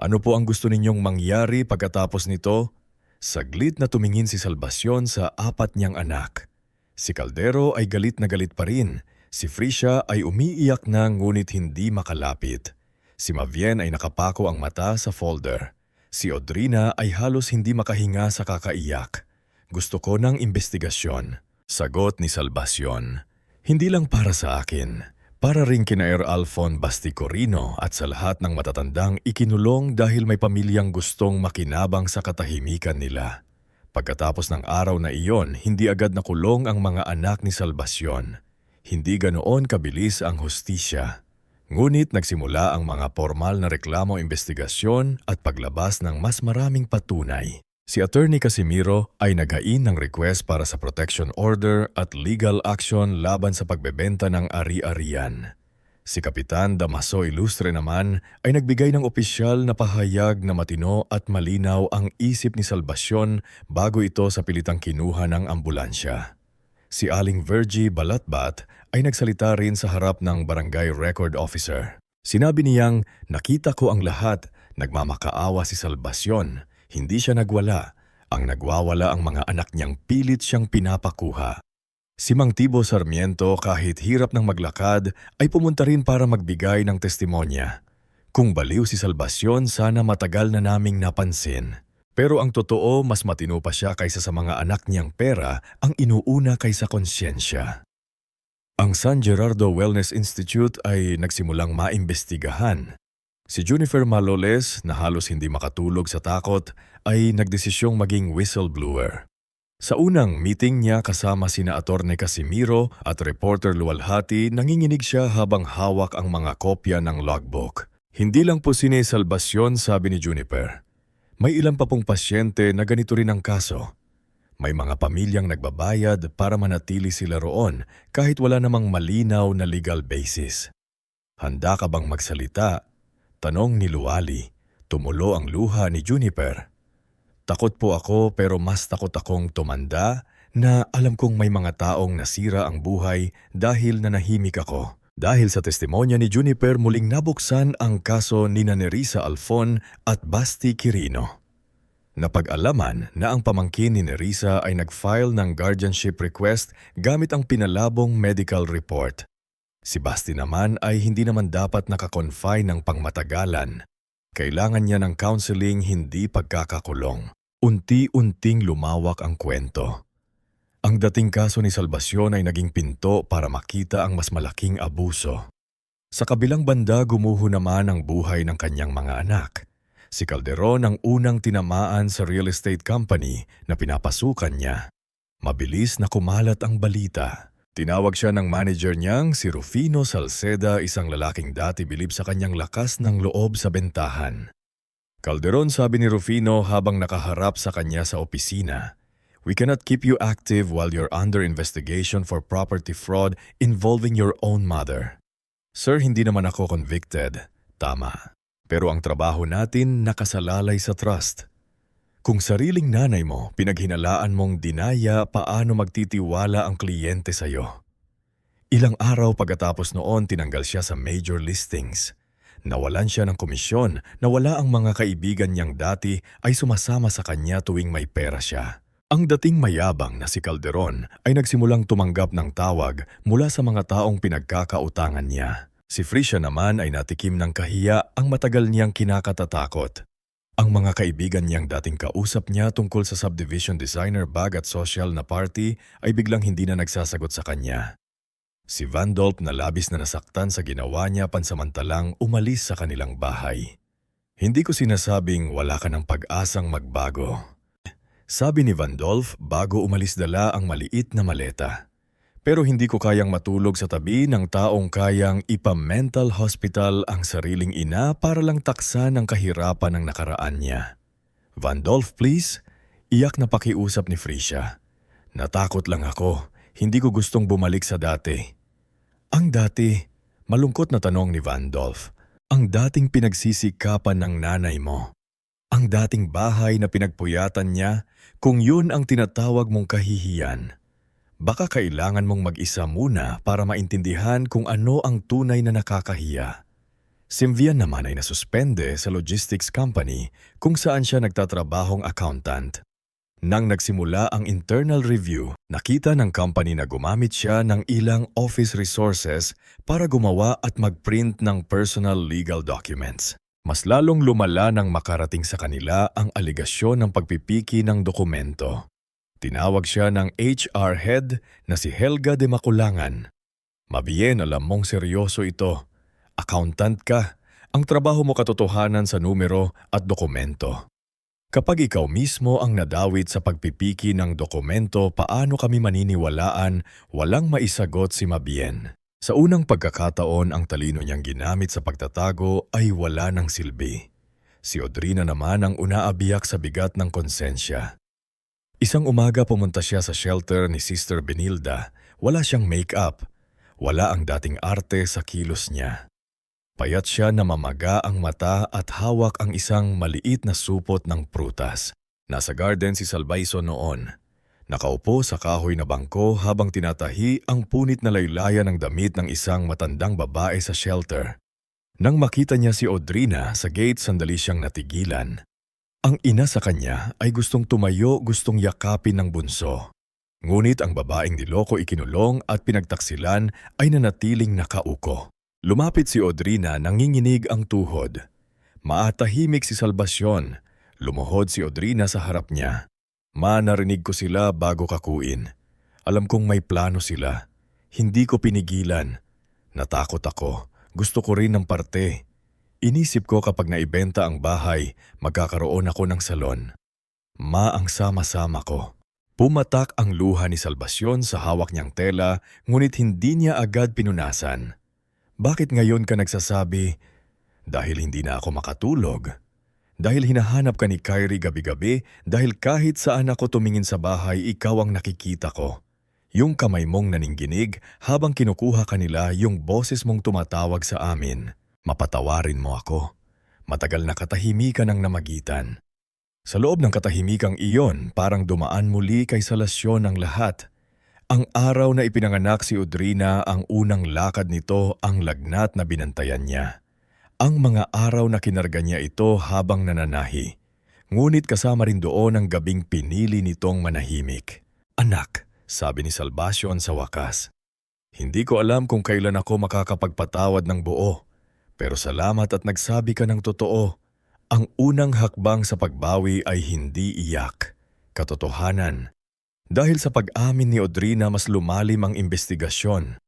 Speaker 1: "Ano po ang gusto ninyong mangyari pagkatapos nito?" Saglit na tumingin si Salvacion sa 4 niyang anak. Si Caldero ay galit na galit pa rin. Si Fricia ay umiiyak na ngunit hindi makalapit. Si Mavien ay nakapako ang mata sa folder. Si Audrina ay halos hindi makahinga sa kakaiyak. "Gusto ko ng investigasyon." Sagot ni Salvacion, "Hindi lang para sa akin. Para rin kina Alfon Basticorino at sa lahat ng matatandang ikinulong dahil may pamilyang gustong makinabang sa katahimikan nila." Pagkatapos ng araw na iyon, hindi agad nakulong ang mga anak ni Salvacion. Hindi ganoon kabilis ang hustisya. Ngunit nagsimula ang mga formal na reklamo, investigasyon at paglabas ng mas maraming patunay. Si Attorney Casimiro ay naghain ng request para sa protection order at legal action laban sa pagbebenta ng ari-arian. Si Kapitan Damaso Ilustre naman ay nagbigay ng opisyal na pahayag na matino at malinaw ang isip ni Salvacion bago ito sa pilitang kinuha ng ambulansya. Si Aling Virgie Balatbat ay nagsalita rin sa harap ng barangay record officer. Sinabi niyang, "Nakita ko ang lahat, nagmamakaawa si Salvacion. Hindi siya nagwala. Ang nagwawala ang mga anak niyang pilit siyang pinapakuha." Si Mang Tibo Sarmiento, kahit hirap ng maglakad, ay pumunta rin para magbigay ng testimonya. "Kung baliw si Salvacion, sana matagal na naming napansin. Pero ang totoo, mas matino pa siya kaysa sa mga anak niyang pera, ang inuuna kaysa konsyensya." Ang San Gerardo Wellness Institute ay nagsimulang maimbestigahan. Si Junifer Maloles, na halos hindi makatulog sa takot, ay nagdesisyong maging whistleblower. Sa unang meeting niya kasama sina Attorney Casimiro at reporter Lualhati, nanginginig siya habang hawak ang mga kopya ng logbook. "Hindi lang po si Salvacion," sabi ni Juniper. "May ilan pa pong pasyente na ganito rin ang kaso. May mga pamilyang nagbabayad para manatili sila roon kahit wala namang malinaw na legal basis." "Handa ka bang magsalita?" tanong ni Luali. Tumulo ang luha ni Juniper. "Takot po ako pero mas takot akong tumanda na alam kong may mga taong nasira ang buhay dahil nanahimik ako." Dahil sa testimonya ni Juniper, muling nabuksan ang kaso ni Nerissa Alfon at Basti Quirino. Napag-alaman na ang pamangkin ni Nerissa ay nag-file ng guardianship request gamit ang pinalabong medical report. Si Basti naman ay hindi naman dapat nakakonfine ng pangmatagalan. Kailangan niya ng counseling, hindi pagkakakulong. Unti-unting lumawak ang kwento. Ang dating kaso ni Salvacion ay naging pinto para makita ang mas malaking abuso. Sa kabilang banda, gumuho naman ang buhay ng kanyang mga anak. Si Calderon ang unang tinamaan sa real estate company na pinapasukan niya. Mabilis na kumalat ang balita. Tinawag siya ng manager niyang si Rufino Salceda, isang lalaking dati bilib sa kanyang lakas ng loob sa bentahan. Calderon, sabi ni Rufino habang nakaharap sa kanya sa opisina, "We cannot keep you active while you're under investigation for property fraud involving your own mother." "Sir, hindi naman ako convicted." "Tama. Pero ang trabaho natin nakasalalay sa trust. Kung sariling nanay mo, pinaghinalaan mong dinaya paano magtitiwala ang kliyente sa'yo." Ilang araw pagkatapos noon, tinanggal siya sa major listings. Nawalan siya ng komisyon, nawala ang mga kaibigan niyang dati ay sumasama sa kanya tuwing may pera siya. Ang dating mayabang na si Calderon ay nagsimulang tumanggap ng tawag mula sa mga taong pinagkakautangan niya. Si Fricia naman ay natikim ng kahiya ang matagal niyang kinakatatakot. Ang mga kaibigan niyang dating kausap niya tungkol sa subdivision designer bag at social na party ay biglang hindi na nagsasagot sa kanya. Si Vandolph na labis na nasaktan sa ginawa niya pansamantalang umalis sa kanilang bahay. "Hindi ko sinasabing wala ka ng pag-asang magbago," sabi ni Vandolph bago umalis dala ang maliit na maleta. "Pero hindi ko kayang matulog sa tabi ng taong kayang ipa-mental hospital ang sariling ina para lang taksan ang kahirapan ng nakaraan niya." "Vandolph, please." Iyak na pakiusap ni Fricia. "Natakot lang ako. Hindi ko gustong bumalik sa dati." "Ang dati?" Malungkot na tanong ni Vandolph. "Ang dating pinagsisikapan ng nanay mo. Ang dating bahay na pinagpuyatan niya, kung yun ang tinatawag mong kahihiyan. Baka kailangan mong mag-isa muna para maintindihan kung ano ang tunay na nakakahiya." Si Vivian naman ay nasuspende sa logistics company kung saan siya nagtatrabahong accountant. Nang nagsimula ang internal review, nakita ng company na gumamit siya ng ilang office resources para gumawa at mag-print ng personal legal documents. Mas lalong lumala nang makarating sa kanila ang aligasyon ng pagpipiki ng dokumento. Tinawag siya ng HR head na si Helga de Maculangan. "Mabien, alam mong seryoso ito. Accountant ka. Ang trabaho mo katotohanan sa numero at dokumento. Kapag ikaw mismo ang nadawit sa pagpipiki ng dokumento, paano kami maniniwalaan?" Walang maisagot si Mabien. Sa unang pagkakataon, ang talino niyang ginamit sa pagtatago ay wala ng silbi. Si Audrina naman ang unaabiyak sa bigat ng konsensya. Isang umaga pumunta siya sa shelter ni Sister Benilda. Wala siyang make-up. Wala ang dating arte sa kilos niya. Payat siya na mamaga ang mata at hawak ang isang maliit na supot ng prutas. Nasa garden si Salbayso noon. Nakaupo sa kahoy na bangko habang tinatahi ang punit na laylayan ng damit ng isang matandang babae sa shelter. Nang makita niya si Audrina sa gate, sandali siyang natigilan. Ang ina sa kanya ay gustong tumayo, gustong yakapin ng bunso. Ngunit ang babaeng niloko, ikinulong at pinagtaksilan ay nanatiling nakauko. Lumapit si Audrina, nanginginig ang tuhod. Maatahimik si Salvacion. Lumuhod si Audrina sa harap niya. "Ma, narinig ko sila bago kakuin. Alam kong may plano sila. Hindi ko pinigilan. Natakot ako. Gusto ko rin ng parte. Inisip ko kapag naibenta ang bahay, magkakaroon ako ng salon. Ma, ang sama-sama ko." Pumatak ang luha ni Salvacion sa hawak niyang tela, ngunit hindi niya agad pinunasan. "Bakit ngayon ka nagsasabi?" "Dahil hindi na ako makatulog. Dahil hinahanap ka ni Kyrie gabi-gabi, dahil kahit saan ako tumingin sa bahay, ikaw ang nakikita ko. Yung kamay mong naningginig habang kinukuha kanila yung boses mong tumatawag sa amin. Mapatawarin mo ako." Matagal na katahimikan ang namagitan. Sa loob ng katahimikang iyon, parang dumaan muli kay Salvacion ang lahat. Ang araw na ipinanganak si Audrina, ang unang lakad nito ang lagnat na binantayan niya. Ang mga araw na kinarga niya ito habang nananahi. Ngunit kasama rin doon ang gabing pinili nitong manahimik. "Anak," sabi ni Salvacion sa wakas. "Hindi ko alam kung kailan ako makakapagpatawad ng buo. Pero salamat at nagsabi ka ng totoo. Ang unang hakbang sa pagbawi ay hindi iyak. Katotohanan." Dahil sa pag-amin ni Audrina, mas lumalim ang investigasyon.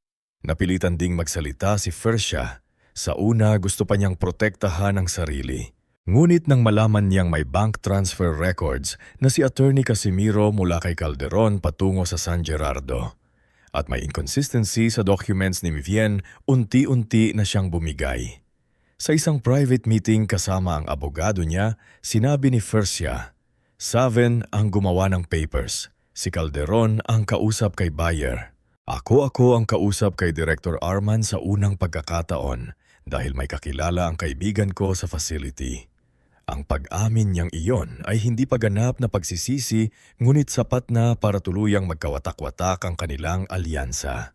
Speaker 1: Napilitan ding magsalita si Fricia. Sa una, gusto pa niyang protektahan ang sarili. Ngunit nang malaman niyang may bank transfer records na si Attorney Casimiro mula kay Calderon patungo sa San Gerardo at may inconsistency sa documents ni Vivien, unti-unti na siyang bumigay. Sa isang private meeting kasama ang abogado niya, sinabi ni Fercia, Saven ang gumawa ng papers, si Calderon ang kausap kay buyer. Ako ang kausap kay Director Arman sa unang pagkakataon dahil may kakilala ang kaibigan ko sa facility. Ang pag-amin niyang iyon ay hindi pa ganap na pagsisisi ngunit sapat na para tuluyang magkawatak-watak ang kanilang alyansa.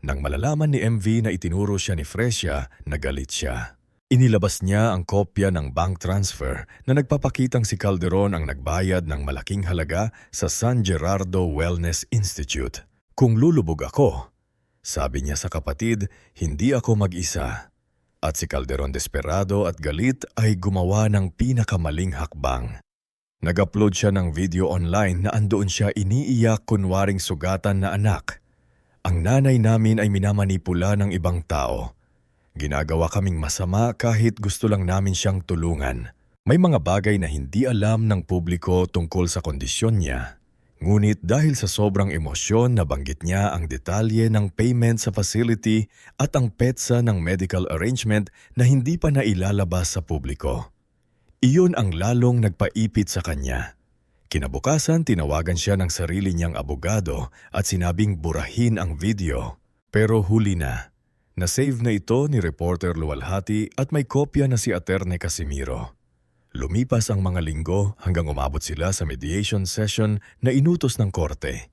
Speaker 1: Nang malalaman ni MV na itinuro siya ni Fresia, nagalit siya. Inilabas niya ang kopya ng bank transfer na nagpapakitang si Calderon ang nagbayad ng malaking halaga sa San Gerardo Wellness Institute. Kung lulubog ako, sabi niya sa kapatid, hindi ako mag-isa. At si Calderon desperado at galit ay gumawa ng pinakamaling hakbang. Nag-upload siya ng video online na andoon siya iniiyak kunwaring sugatan na anak. Ang nanay namin ay minamanipula ng ibang tao. Ginagawa kaming masama kahit gusto lang namin siyang tulungan. May mga bagay na hindi alam ng publiko tungkol sa kondisyon niya. Ngunit dahil sa sobrang emosyon nabanggit niya ang detalye ng payment sa facility at ang petsa ng medical arrangement na hindi pa nailalabas sa publiko. Iyon ang lalong nagpaipit sa kanya. Kinabukasan tinawagan siya ng sarili niyang abogado at sinabing burahin ang video. Pero huli na. Na-save na ito ni reporter Luwalhati at may kopya na si Attorney Casimiro. Lumipas ang mga linggo hanggang umabot sila sa mediation session na inutos ng korte.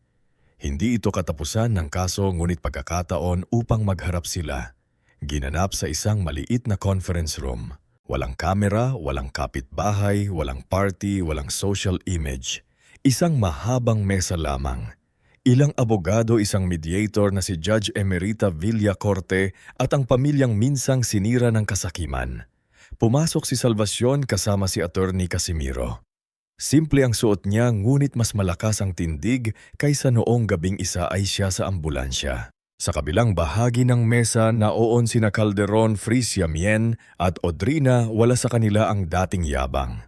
Speaker 1: Hindi ito katapusan ng kaso ngunit pagkakataon upang magharap sila. Ginanap sa isang maliit na conference room. Walang kamera, walang kapitbahay, walang party, walang social image. Isang mahabang mesa lamang. Ilang abogado, isang mediator na si Judge Emerita Villacorte at ang pamilyang minsang sinira ng kasakiman. Pumasok si Salvacion kasama si Attorney Casimiro. Simple ang suot niya ngunit mas malakas ang tindig kaysa noong gabing isa ay siya sa ambulansya. Sa kabilang bahagi ng mesa naoon sina Calderon, Fresia Mien at Audrina, wala sa kanila ang dating yabang.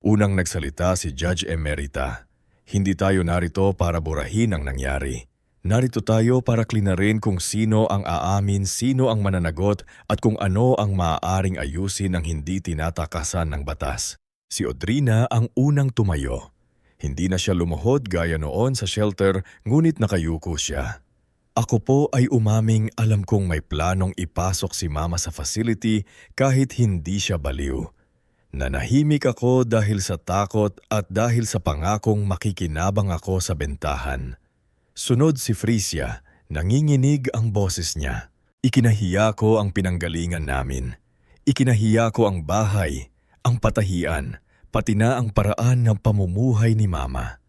Speaker 1: Unang nagsalita si Judge Emerita. Hindi tayo narito para burahin ang nangyari. Narito tayo para klinarin kung sino ang aamin, sino ang mananagot at kung ano ang maaaring ayusin ng hindi tinatakasan ng batas. Si Audrina ang unang tumayo. Hindi na siya lumuhod gaya noon sa shelter ngunit nakayuko siya. Ako po ay umaming alam kong may planong ipasok si Mama sa facility kahit hindi siya baliw. Nanahimik ako dahil sa takot at dahil sa pangakong makikinabang ako sa bentahan. Sunod si Fresia, nanginginig ang boses niya. Ikinahiya ko ang pinanggalingan namin. Ikinahiya ko ang bahay, ang patahian, pati na ang paraan ng pamumuhay ni Mama.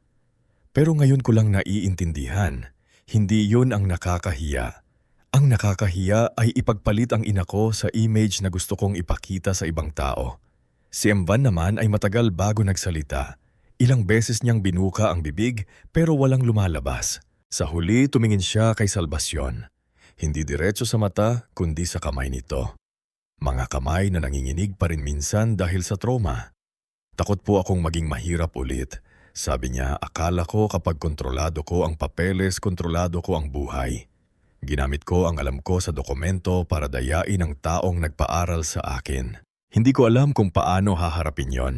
Speaker 1: Pero ngayon ko lang naiintindihan, hindi yun ang nakakahiya. Ang nakakahiya ay ipagpalit ang ina ko sa image na gusto kong ipakita sa ibang tao. Si Emvan naman ay matagal bago nagsalita. Ilang beses niyang binuka ang bibig pero walang lumalabas. Sa huli tumingin siya kay Salvacion. Hindi diretso sa mata kundi sa kamay nito. Mga kamay na nanginginig pa rin minsan dahil sa trauma. Takot po akong maging mahirap ulit. Sabi niya, akala ko kapag kontrolado ko ang papeles, kontrolado ko ang buhay. Ginamit ko ang alam ko sa dokumento para dayain ang taong nagpaaral sa akin. Hindi ko alam kung paano haharapin yon.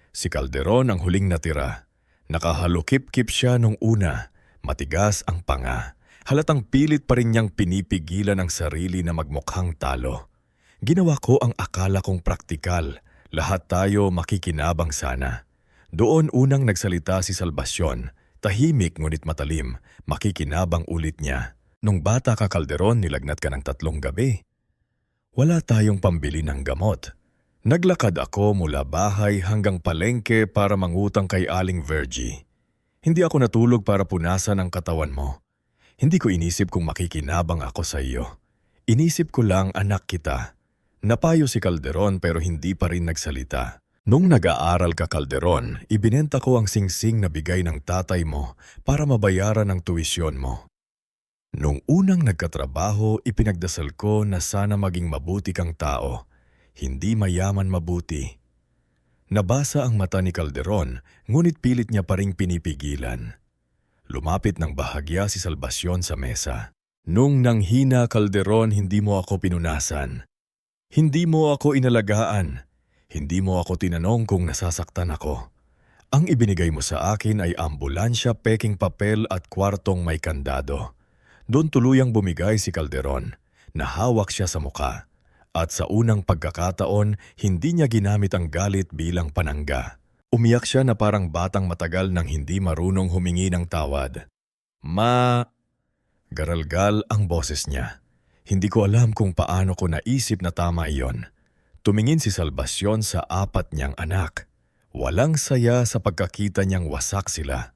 Speaker 1: Si Calderon ang huling natira. Nakahalukip-kip siya nung una. Matigas ang panga. Halatang pilit pa rin niyang pinipigilan ang sarili na magmukhang talo. Ginawa ko ang akala kong praktikal. Lahat tayo makikinabang sana. Doon unang nagsalita si Salvacion. Tahimik ngunit matalim. Makikinabang ulit niya. Nung bata ka Calderon, nilagnat ka ng 3 gabi. Wala tayong pambili ng gamot. Naglakad ako mula bahay hanggang palengke para mangutang kay Aling Virgie. Hindi ako natulog para punasan ang katawan mo. Hindi ko inisip kung makikinabang ako sa iyo. Inisip ko lang anak kita. Napayo si Calderon pero hindi pa rin nagsalita. Nung nag-aaral ka Calderon, ibinenta ko ang singsing na bigay ng tatay mo para mabayaran ang tuwisyon mo. Nung unang nagkatrabaho, ipinagdasal ko na sana maging mabuti kang tao. Hindi mayaman mabuti. Nabasa ang mata ni Calderon, ngunit pilit niya pa ring pinipigilan. Lumapit ng bahagya si Salvacion sa mesa. Nung nanghina, Calderon, hindi mo ako pinunasan. Hindi mo ako inalagaan. Hindi mo ako tinanong kung nasasaktan ako. Ang ibinigay mo sa akin ay ambulansya, peking papel at kwartong may kandado. Doon tuluyang bumigay si Calderon. Nahawak siya sa muka. At sa unang pagkakataon, hindi niya ginamit ang galit bilang panangga. Umiyak siya na parang batang matagal nang hindi marunong humingi ng tawad. Garalgal ang boses niya. Hindi ko alam kung paano ko naisip na tama iyon. Tumingin si Salvacion sa 4 niyang anak. Walang saya sa pagkakita niyang wasak sila.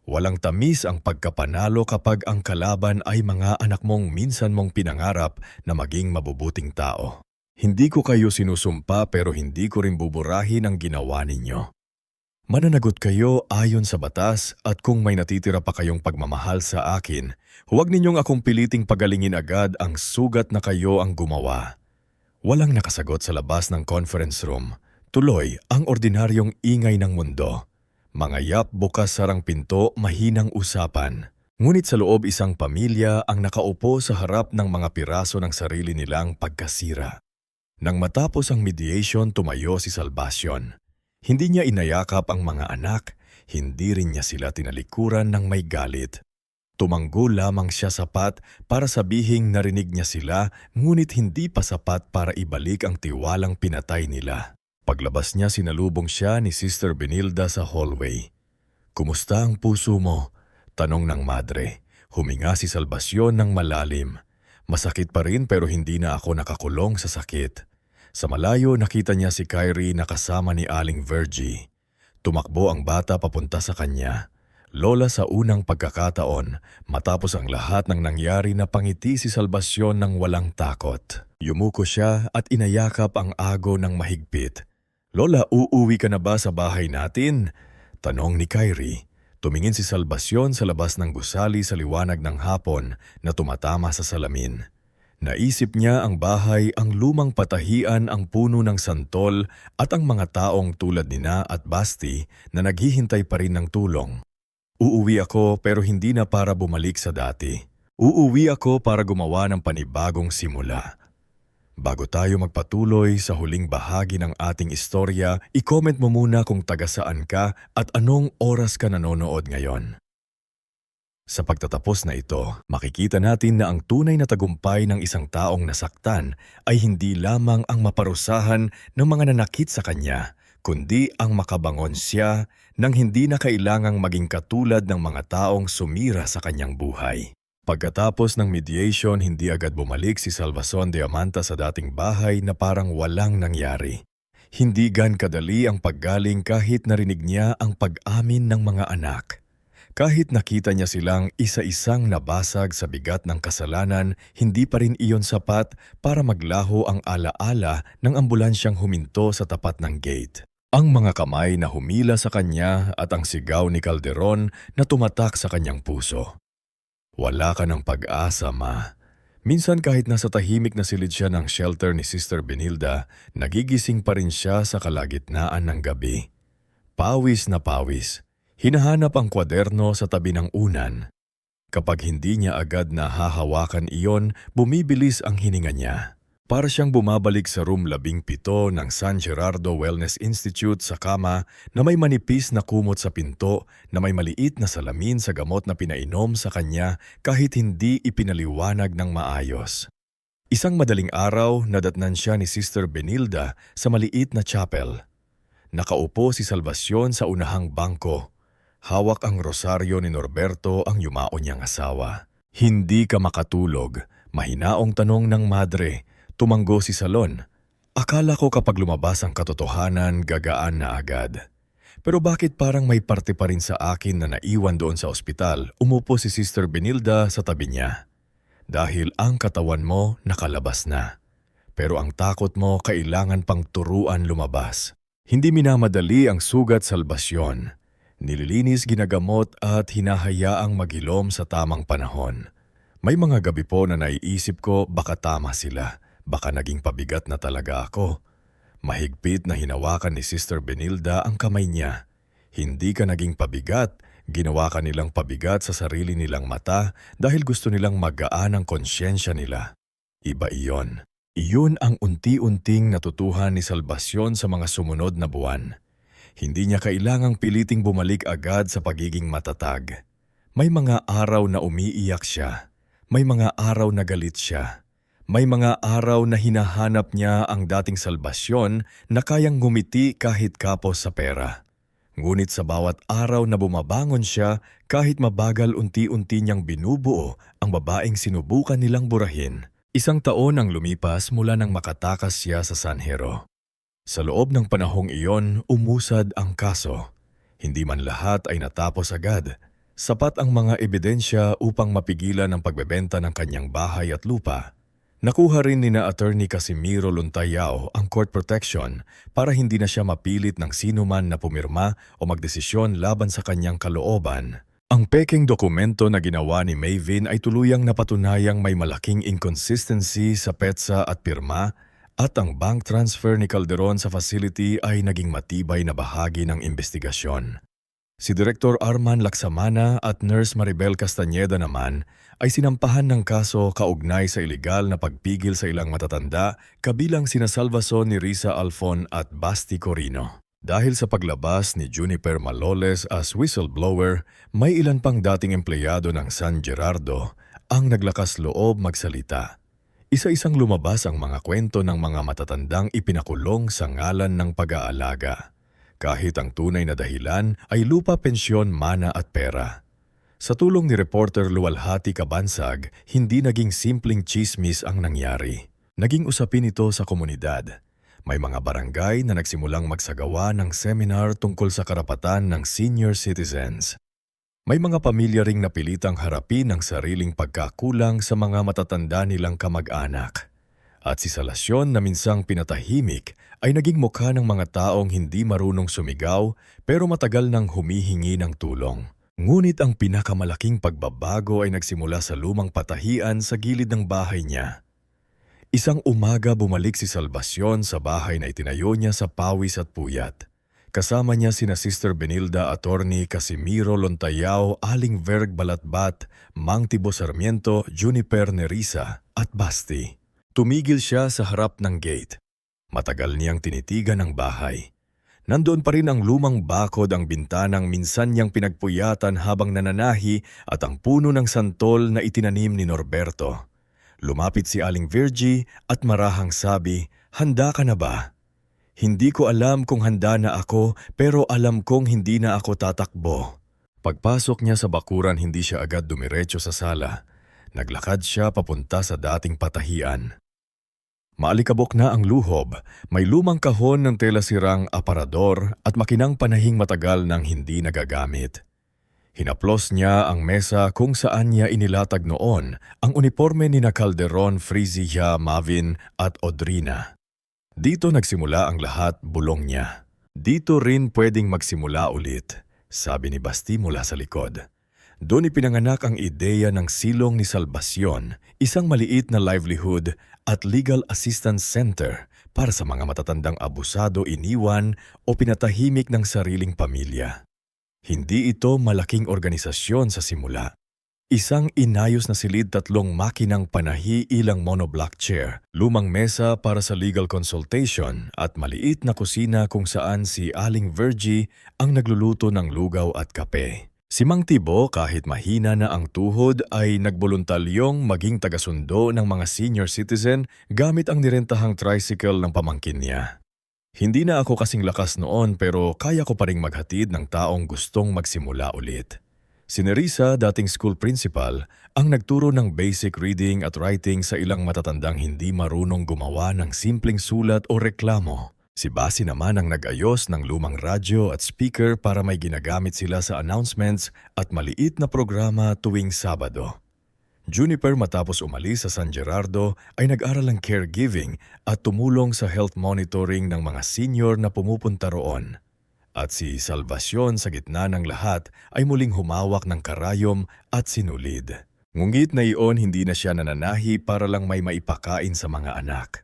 Speaker 1: Walang tamis ang pagkapanalo kapag ang kalaban ay mga anak mong minsan mong pinangarap na maging mabubuting tao. Hindi ko kayo sinusumpa pero hindi ko rin buburahin ang ginawa ninyo. Mananagot kayo ayon sa batas at kung may natitira pa kayong pagmamahal sa akin, huwag ninyong akong piliting pagalingin agad ang sugat na kayo ang gumawa. Walang nakasagot sa labas ng conference room. Tuloy ang ordinaryong ingay ng mundo. Mga yap, bukas sarang pinto, mahinang usapan. Ngunit sa loob isang pamilya ang nakaupo sa harap ng mga piraso ng sarili nilang pagkasira. Nang matapos ang mediation, tumayo si Salvacion. Hindi niya inayakap ang mga anak, hindi rin niya sila tinalikuran ng may galit. Tumanggo lamang siya sapat para sabihing narinig niya sila, ngunit hindi pa sapat para ibalik ang tiwalang pinatay nila. Paglabas niya, sinalubong siya ni Sister Benilda sa hallway. "Kumusta ang puso mo?" tanong ng madre. Huminga si Salvacion ng malalim. "Masakit pa rin pero hindi na ako nakakulong sa sakit." Sa malayo nakita niya si Kyrie na kasama ni Aling Virgie. Tumakbo ang bata papunta sa kanya. Lola, sa unang pagkakataon, matapos ang lahat ng nangyari, napangiti si Salvacion ng walang takot. Yumuko siya at inayakap ang ago ng mahigpit. "Lola, uuwi ka na ba sa bahay natin?" tanong ni Kyrie. Tumingin si Salvacion sa labas ng gusali sa liwanag ng hapon na tumatama sa salamin. Naisip niya ang bahay, ang lumang patahian, ang puno ng santol at ang mga taong tulad ni Na at Basti na naghihintay pa rin ng tulong. "Uuwi ako pero hindi na para bumalik sa dati. Uuwi ako para gumawa ng panibagong simula." Bago tayo magpatuloy sa huling bahagi ng ating istorya, i-comment mo muna kung taga saan ka at anong oras ka nanonood ngayon. Sa pagtatapos na ito, makikita natin na ang tunay na tagumpay ng isang taong nasaktan ay hindi lamang ang maparusahan ng mga nanakit sa kanya, kundi ang makabangon siya nang hindi na kailangang maging katulad ng mga taong sumira sa kanyang buhay. Pagkatapos ng mediation, hindi agad bumalik si Salvacion de Amanta sa dating bahay na parang walang nangyari. Hindi gan kadali ang paggaling kahit narinig niya ang pag-amin ng mga anak. Kahit nakita niya silang isa-isang nabasag sa bigat ng kasalanan, hindi pa rin iyon sapat para maglaho ang alaala ng ambulansyang huminto sa tapat ng gate. Ang mga kamay na humila sa kanya at ang sigaw ni Calderon na tumatak sa kanyang puso. "Wala ka ng pag-asa, Ma." Minsan kahit nasa tahimik na silid siya ng shelter ni Sister Benilda, nagigising pa rin siya sa kalagitnaan ng gabi. Pawis na pawis. Hinahanap ang kwaderno sa tabi ng unan. Kapag hindi niya agad nahahawakan iyon, bumibilis ang hininga niya. Para siyang bumabalik sa room 17 ng San Gerardo Wellness Institute sa kama na may manipis na kumot sa pinto na may maliit na salamin sa gamot na pinainom sa kanya kahit hindi ipinaliwanag ng maayos. Isang madaling araw, nadatnan siya ni Sister Benilda sa maliit na chapel. Nakaupo si Salvacion sa unahang bangko. Hawak ang rosaryo ni Norberto, ang yumao niyang asawa. "Hindi ka makatulog?" mahinaong tanong ng madre. Tumanggo si Salon. "Akala ko kapag lumabas ang katotohanan, gagaan na agad." "Pero bakit parang may parte pa rin sa akin na naiwan doon sa ospital?" Umupo si Sister Benilda sa tabi niya. "Dahil ang katawan mo nakalabas na. Pero ang takot mo kailangan pang turuan lumabas." Hindi minamadali ang sugat, Salvacion. Nililinis, ginagamot at hinahayaang maghilom sa tamang panahon. May mga gabi po na naiisip ko baka tama sila, baka naging pabigat na talaga ako. Mahigpit na hinawakan ni Sister Benilda ang kamay niya. Hindi ka naging pabigat, ginawa ka nilang pabigat sa sarili nilang mata dahil gusto nilang magaan ang konsyensya nila. Iba iyon. Iyon ang unti-unting natutuhan ni Salvacion sa mga sumunod na buwan. Hindi niya kailangang piliting bumalik agad sa pagiging matatag. May mga araw na umiiyak siya. May mga araw na galit siya. May mga araw na hinahanap niya ang dating Salvacion na kayang ngumiti kahit kapos sa pera. Ngunit sa bawat araw na bumabangon siya, kahit mabagal unti-unti niyang binubuo ang babaeng sinubukan nilang burahin. 1 taon ang lumipas mula nang makatakas siya sa San Hero. Sa loob ng panahong iyon, umusad ang kaso. Hindi man lahat ay natapos agad. Sapat ang mga ebidensya upang mapigilan ang pagbebenta ng kanyang bahay at lupa. Nakuha rin ni Attorney Casimiro Lontayao ang court protection para hindi na siya mapilit ng sinuman na pumirma o magdesisyon laban sa kanyang kalooban. Ang pekeng dokumento na ginawa ni Mayvin ay tuluyang napatunayang may malaking inconsistency sa petsa at pirma, at ang bank transfer ni Calderon sa facility ay naging matibay na bahagi ng investigasyon. Si Director Arman Laksamana at Nurse Maribel Castañeda naman ay sinampahan ng kaso kaugnay sa ilegal na pagpigil sa ilang matatanda kabilang sina Salvacion ni Risa Alfon at Basti Corino. Dahil sa paglabas ni Juniper Maloles as whistleblower, may ilan pang dating empleyado ng San Gerardo ang naglakas loob magsalita. Isa-isang lumabas ang mga kwento ng mga matatandang ipinakulong sa ngalan ng pag-aalaga. Kahit ang tunay na dahilan ay lupa, pensyon, mana at pera. Sa tulong ni reporter Luwalhati Cabansag, hindi naging simpleng chismis ang nangyari. Naging usapin ito sa komunidad. May mga barangay na nagsimulang magsagawa ng seminar tungkol sa karapatan ng senior citizens. May mga pamilya ring napilitang harapin ang sariling pagkakulang sa mga matatanda nilang kamag-anak. At si Salvacion na minsang pinatahimik ay naging mukha ng mga taong hindi marunong sumigaw pero matagal nang humihingi ng tulong. Ngunit ang pinakamalaking pagbabago ay nagsimula sa lumang patahian sa gilid ng bahay niya. Isang umaga bumalik si Salvacion sa bahay na itinayo niya sa pawis at puyat. Kasama niya sina Sister Benilda, Attorney Casimiro Lontayao, Aling Verg Balatbat, Mang Tibo Sarmiento, Juniper Nerissa at Basti. Tumigil siya sa harap ng gate. Matagal niyang tinitigan ang bahay. Nandoon pa rin ang lumang bakod, ang bintanang minsan niyang pinagpuyatan habang nananahi at ang puno ng santol na itinanim ni Norberto. Lumapit si Aling Virgie at marahang sabi, "Handa ka na ba?" "Hindi ko alam kung handa na ako pero alam kong hindi na ako tatakbo." Pagpasok niya sa bakuran, hindi siya agad dumiretso sa sala. Naglakad siya papunta sa dating patahian. Maalikabok na ang luhob, may lumang kahon ng tela-sirang aparador at makinang panahing matagal nang hindi nagagamit. Hinaplos niya ang mesa kung saan niya inilatag noon ang uniforme ni Calderon, Frizia, Mavin at Odrina. Dito nagsimula ang lahat, bulong niya. "Dito rin pwedeng magsimula ulit," sabi ni Basti mula sa likod. Doon ipinanganak ang ideya ng silong ni Salvacion, isang maliit na livelihood at legal assistance center para sa mga matatandang abusado, iniwan o pinatahimik ng sariling pamilya. Hindi ito malaking organisasyon sa simula. Isang inayos na silid, 3 makinang panahi, ilang monoblock chair, lumang mesa para sa legal consultation at maliit na kusina kung saan si Aling Virgie ang nagluluto ng lugaw at kape. Si Mang Tibo, kahit mahina na ang tuhod, ay nagboluntaryong maging tagasundo ng mga senior citizen gamit ang nirentahang tricycle ng pamangkin niya. "Hindi na ako kasing lakas noon pero kaya ko pa ring maghatid ng taong gustong magsimula ulit." Si Nerissa, dating school principal, ang nagturo ng basic reading at writing sa ilang matatandang hindi marunong gumawa ng simpleng sulat o reklamo. Si Basi naman ang nag-ayos ng lumang radyo at speaker para may ginagamit sila sa announcements at maliit na programa tuwing Sabado. Juniper, matapos umalis sa San Gerardo, ay nag-aral ng caregiving at tumulong sa health monitoring ng mga senior na pumupunta roon. At si Salvacion, sa gitna ng lahat, ay muling humawak ng karayom at sinulid. Ngunit na iyon, hindi na siya nananahi para lang may maipakain sa mga anak.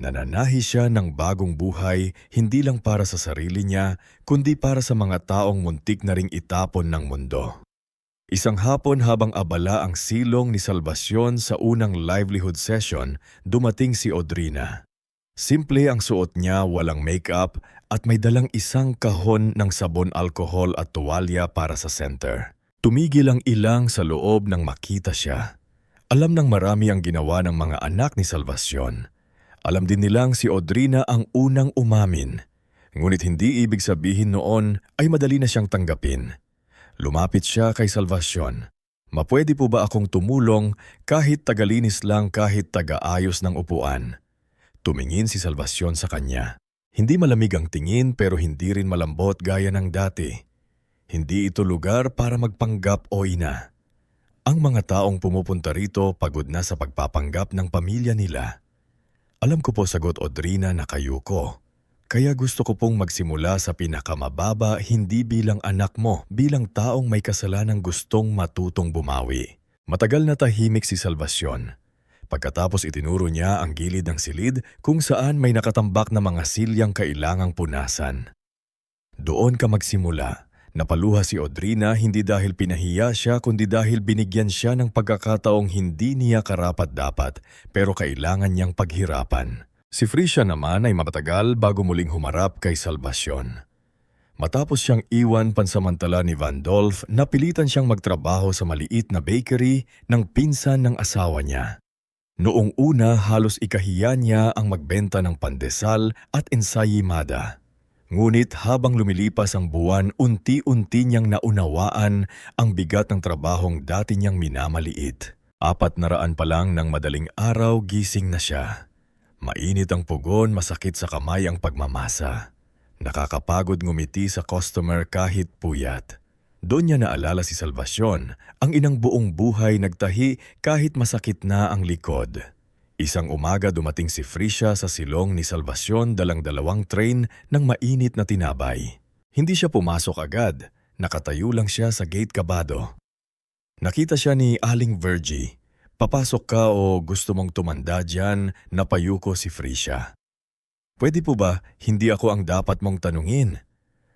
Speaker 1: Nananahi siya ng bagong buhay hindi lang para sa sarili niya, kundi para sa mga taong muntik na ring itapon ng mundo. Isang hapon habang abala ang silong ni Salvacion sa unang livelihood session, dumating si Audrina. Simple ang suot niya, walang makeup at may dalang isang kahon ng sabon alkohol at tuwalya para sa center. Tumigil ang ilang sa loob nang makita siya. Alam ng marami ang ginawa ng mga anak ni Salvacion. Alam din nilang si Audrina ang unang umamin. Ngunit hindi ibig sabihin noon ay madali na siyang tanggapin. Lumapit siya kay Salvacion. Mapwede po ba akong tumulong kahit tagalinis lang, kahit tagaayos ng upuan? Tumingin si Salvacion sa kanya. Hindi malamig ang tingin pero hindi rin malambot gaya ng dati. Hindi ito lugar para magpanggap o ina. Ang mga taong pumupunta rito pagod na sa pagpapanggap ng pamilya nila. Alam ko po, sagot Audrina, na kayo ko. Kaya gusto ko pong magsimula sa pinakamababa, hindi bilang anak mo, bilang taong may kasalanang gustong matutong bumawi. Matagal na tahimik si Salvacion. Pagkatapos itinuro niya ang gilid ng silid kung saan may nakatambak na mga silyang kailangang punasan. Doon ka magsimula. Napaluha si Audrina hindi dahil pinahiya siya kundi dahil binigyan siya ng pagkakataong hindi niya karapat-dapat pero kailangan niyang paghirapan. Si Fricia naman ay matagal bago muling humarap kay Salvacion. Matapos siyang iwan pansamantala ni Vandolph, napilitan siyang magtrabaho sa maliit na bakery ng pinsan ng asawa niya. Noong una halos ikahiya niya ang magbenta ng pandesal at ensayimada. Ngunit habang lumilipas ang buwan, unti-unti niyang naunawaan ang bigat ng trabahong dati niyang minamaliit. 400 pa lang ng madaling araw, gising na siya. Mainit ang pugon, masakit sa kamay ang pagmamasa. Nakakapagod ngumiti sa customer kahit puyat. Doon niya naalala si Salvacion, ang inang buong buhay nagtahi kahit masakit na ang likod. Isang umaga dumating si Fricia sa silong ni Salvacion dalang 2 train ng mainit na tinabay. Hindi siya pumasok agad, nakatayo lang siya sa gate kabado. Nakita siya ni Aling Virgie. Papasok ka o gusto mong tumanda dyan, napayuko si Fricia. Pwede po ba, hindi ako ang dapat mong tanungin?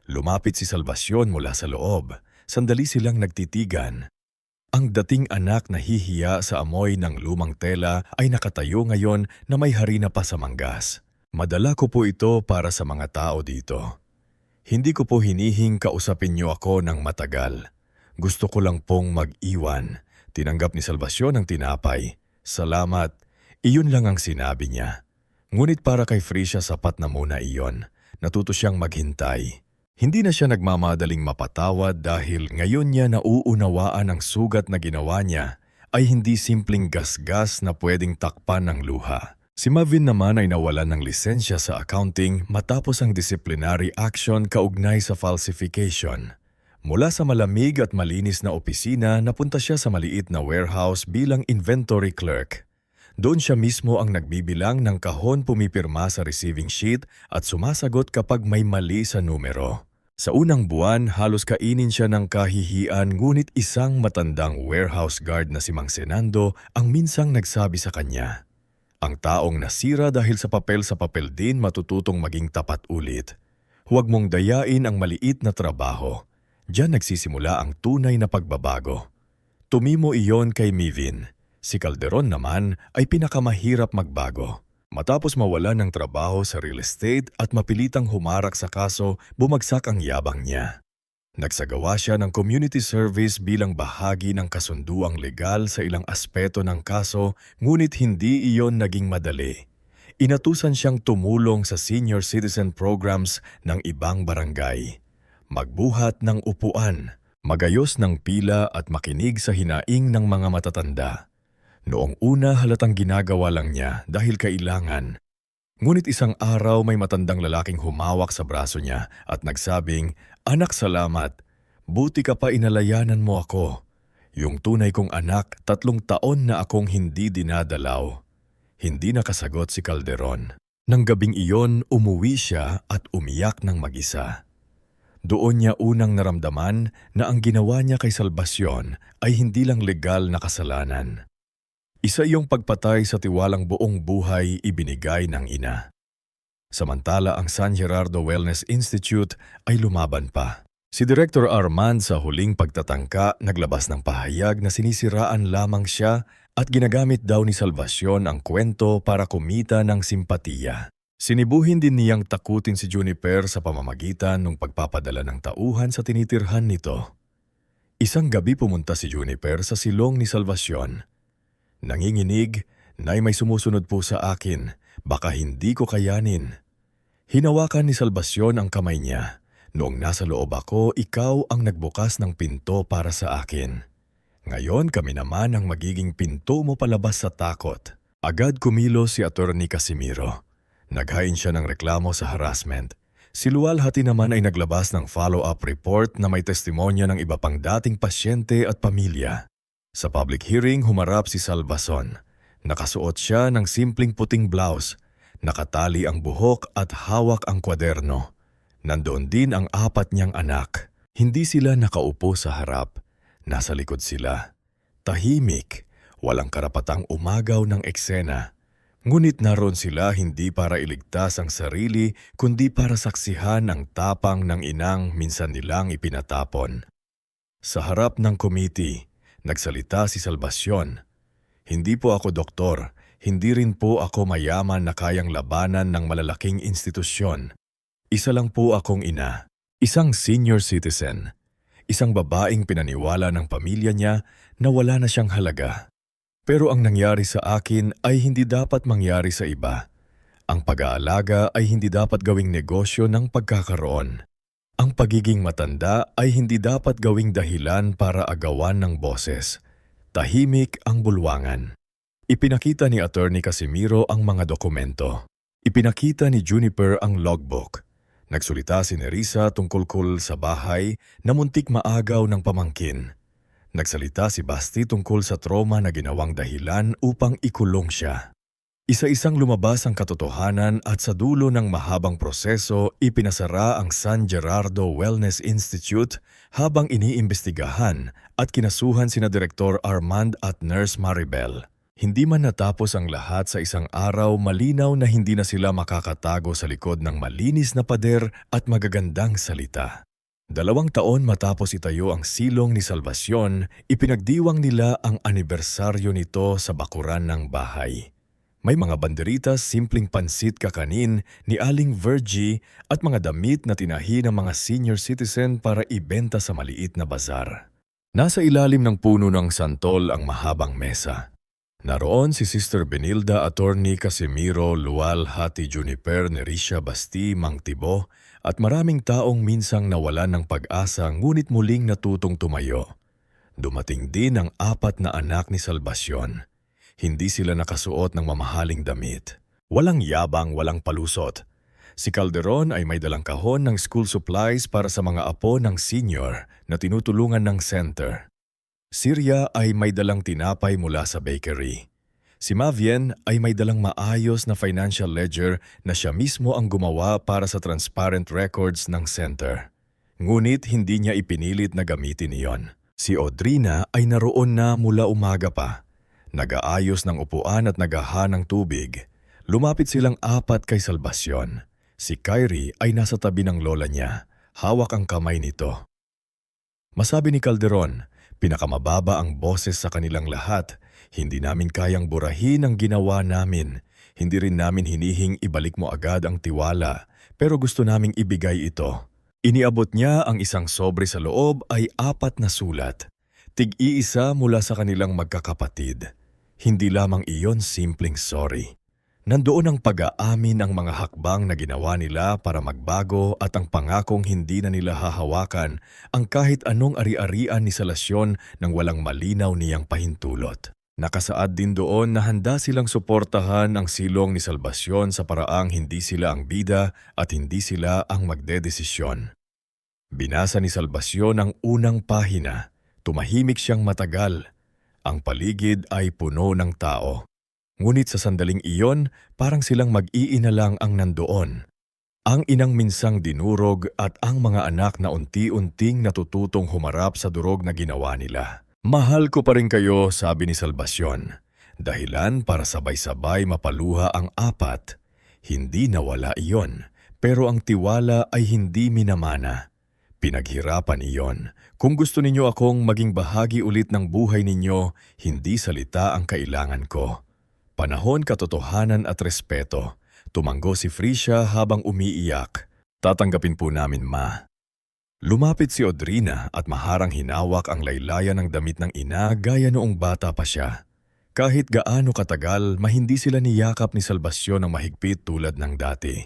Speaker 1: Lumapit si Salvacion mula sa loob. Sandali silang nagtitigan. Ang dating anak na hihiya sa amoy ng lumang tela ay nakatayo ngayon na may harina pa sa manggas. Madala ko po ito para sa mga tao dito. Hindi ko po hinihing kausapin niyo ako ng matagal. Gusto ko lang pong mag-iwan. Tinanggap ni Salvacion ang tinapay. Salamat. Iyon lang ang sinabi niya. Ngunit para kay Fricia sapat na muna iyon. Natuto siyang maghintay. Hindi na siya nagmamadaling mapatawad dahil ngayon niya nauunawaan ang sugat na ginawa niya ay hindi simpleng gasgas na pwedeng takpan ng luha. Si Mavin naman ay nawalan ng lisensya sa accounting matapos ang disciplinary action kaugnay sa falsification. Mula sa malamig at malinis na opisina, napunta siya sa maliit na warehouse bilang inventory clerk. Doon siya mismo ang nagbibilang ng kahon, pumipirma sa receiving sheet at sumasagot kapag may mali sa numero. Sa unang buwan, halos kainin siya ng kahihiyan ngunit isang matandang warehouse guard na si Mang Senando ang minsang nagsabi sa kanya. Ang taong nasira dahil sa papel din matututong maging tapat ulit. Huwag mong dayain ang maliit na trabaho. Diyan nagsisimula ang tunay na pagbabago. Tumimo iyon kay Mivin. Si Calderon naman ay pinakamahirap magbago. Matapos mawalan ng trabaho sa real estate at mapilitang humarap sa kaso, bumagsak ang yabang niya. Nagsagawa siya ng community service bilang bahagi ng kasunduang legal sa ilang aspeto ng kaso, ngunit hindi iyon naging madali. Inatusan siyang tumulong sa senior citizen programs ng ibang barangay. Magbuhat ng upuan, magayos ng pila at makinig sa hinaing ng mga matatanda. Noong una halatang ginagawa lang niya dahil kailangan. Ngunit isang araw may matandang lalaking humawak sa braso niya at nagsabing, "Anak, salamat. Buti ka pa inalayanan mo ako. Yung tunay kong anak, 3 taon na akong hindi dinadalaw." Hindi nakasagot si Calderon. Nang gabing iyon, umuwi siya at umiyak ng mag-isa. Doon niya unang naramdaman na ang ginawa niya kay Salvacion ay hindi lang legal na kasalanan. Isa iyong pagpatay sa tiwalang buong buhay ibinigay ng ina. Samantala ang San Gerardo Wellness Institute ay lumaban pa. Si Director Armand sa huling pagtatangka naglabas ng pahayag na sinisiraan lamang siya at ginagamit daw ni Salvacion ang kwento para kumita ng simpatiya. Sinibuhin din niyang takutin si Juniper sa pamamagitan ng pagpapadala ng tauhan sa tinitirhan nito. Isang gabi pumunta si Juniper sa silong ni Salvacion. Nanginginig, "Nay, may sumusunod po sa akin, baka hindi ko kayanin." Hinawakan ni Salvacion ang kamay niya. "Noong nasa loob ako, ikaw ang nagbukas ng pinto para sa akin. Ngayon kami naman ang magiging pinto mo palabas sa takot." Agad kumilos si Attorney Casimiro. Naghain siya ng reklamo sa harassment. Si Luwalhati naman ay naglabas ng follow-up report na may testimonya ng iba pang dating pasyente at pamilya. Sa public hearing, humarap si Salvacion. Nakasuot siya ng simpleng puting blouse, nakatali ang buhok at hawak ang kwaderno. Nandoon din ang 4 niyang anak. Hindi sila nakaupo sa harap. Nasa likod sila. Tahimik, walang karapatang umagaw ng eksena. Ngunit naroon sila hindi para iligtas ang sarili, kundi para saksihan ang tapang ng inang minsan nilang ipinatapon. Sa harap ng committee, nagsalita si Salvacion. "Hindi po ako doktor, hindi rin po ako mayaman na kayang labanan ng malalaking institusyon. Isa lang po akong ina, isang senior citizen, isang babaeng pinaniwala ng pamilya niya na wala na siyang halaga. Pero ang nangyari sa akin ay hindi dapat mangyari sa iba. Ang pag-aalaga ay hindi dapat gawing negosyo ng pagkakaroon. Ang pagiging matanda ay hindi dapat gawing dahilan para agawan ng boses. Tahimik ang bulwangan." Ipinakita ni Attorney Casimiro ang mga dokumento. Ipinakita ni Juniper ang logbook. Nagsulita si Nerissa tungkol sa bahay na muntik maagaw ng pamangkin. Nagsalita si Basti tungkol sa trauma na ginawang dahilan upang ikulong siya. Isa-isang lumabas ang katotohanan at sa dulo ng mahabang proseso, ipinasara ang San Gerardo Wellness Institute habang iniimbestigahan at kinasuhan sina Direktor Armand at Nurse Maribel. Hindi man natapos ang lahat sa isang araw, malinaw na hindi na sila makakatago sa likod ng malinis na pader at magagandang salita. 2 taon matapos itayo ang silong ni Salvacion, ipinagdiwang nila ang anibersaryo nito sa bakuran ng bahay. May mga banderitas, simpleng pansit kakanin ni Aling Virgie at mga damit na tinahi ng mga senior citizen para ibenta sa maliit na bazar. Nasa ilalim ng puno ng santol ang mahabang mesa. Naroon si Sister Benilda, Attorney Casimiro, Luwalhati, Juniper, Nerissa, Basti, Mang Tibo at maraming taong minsang nawalan ng pag-asa ngunit muling natutong tumayo. Dumating din ang 4 na anak ni Salvacion. Hindi sila nakasuot ng mamahaling damit. Walang yabang, walang palusot. Si Calderon ay may dalang kahon ng school supplies para sa mga apo ng senior na tinutulungan ng center. Syria ay may dalang tinapay mula sa bakery. Si Mavien ay may dalang maayos na financial ledger na siya mismo ang gumawa para sa transparent records ng center. Ngunit hindi niya ipinilit na gamitin iyon. Si Audrina ay naroon na mula umaga pa. Nag-aayos ng upuan at naghaha ng tubig. Lumapit silang 4 kay Salvacion. Si Kyrie ay nasa tabi ng lola niya. Hawak ang kamay nito. Masabi ni Calderon, "Pinakamababa ang boses sa kanilang lahat. Hindi namin kayang burahin ang ginawa namin. Hindi rin namin hinihing ibalik mo agad ang tiwala, pero gusto naming ibigay ito." Iniabot niya ang isang sobre sa loob ay 4 na sulat. Tig-iisa mula sa kanilang magkakapatid. Hindi lamang iyon simpleng sorry. Nandoon ang pag-aamin ng mga hakbang na ginawa nila para magbago at ang pangakong hindi na nila hahawakan ang kahit anong ari-arian ni Salvacion nang walang malinaw niyang pahintulot. Nakasaad din doon na handa silang suportahan ang silong ni Salvacion sa paraang hindi sila ang bida at hindi sila ang magdedesisyon. Binasa ni Salvacion ang unang pahina. Tumahimik siyang matagal. Ang paligid ay puno ng tao. Ngunit sa sandaling iyon, parang silang mag-iina lang ang nandoon. Ang inang minsang dinurog at ang mga anak na unti-unting natututong humarap sa durog na ginawa nila. "Mahal ko pa rin kayo," sabi ni Salvacion. Dahilan para sabay-sabay mapaluha ang apat. Hindi nawala iyon, pero ang tiwala ay hindi minamana. Pinaghirapan iyon. Kung gusto ninyo akong maging bahagi ulit ng buhay ninyo, hindi salita ang kailangan ko. Panahon, katotohanan at respeto. Tumanggo si Frisha habang umiiyak. Tatanggapin po namin, ma. Lumapit si Audrina at maharang hinawak ang laylayan ng damit ng ina gaya noong bata pa siya. Kahit gaano katagal, hindi sila niyakap ni Salvacion ng mahigpit tulad ng dati.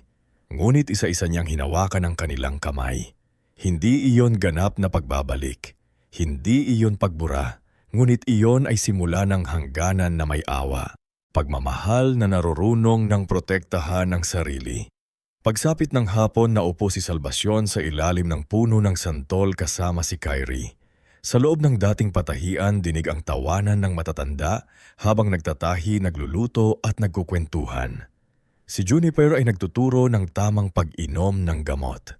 Speaker 1: Ngunit isa-isa niyang hinawakan ang kanilang kamay. Hindi iyon ganap na pagbabalik. Hindi iyon pagbura, ngunit iyon ay simula ng hangganan na may awa. Pagmamahal na narurunong ng protektahan ng sarili. Pagsapit ng hapon, naupo si Salvacion sa ilalim ng puno ng santol kasama si Kyrie. Sa loob ng dating patahian, dinig ang tawanan ng matatanda habang nagtatahi, nagluluto at nagkukwentuhan. Si Juniper ay nagtuturo ng tamang pag-inom ng gamot.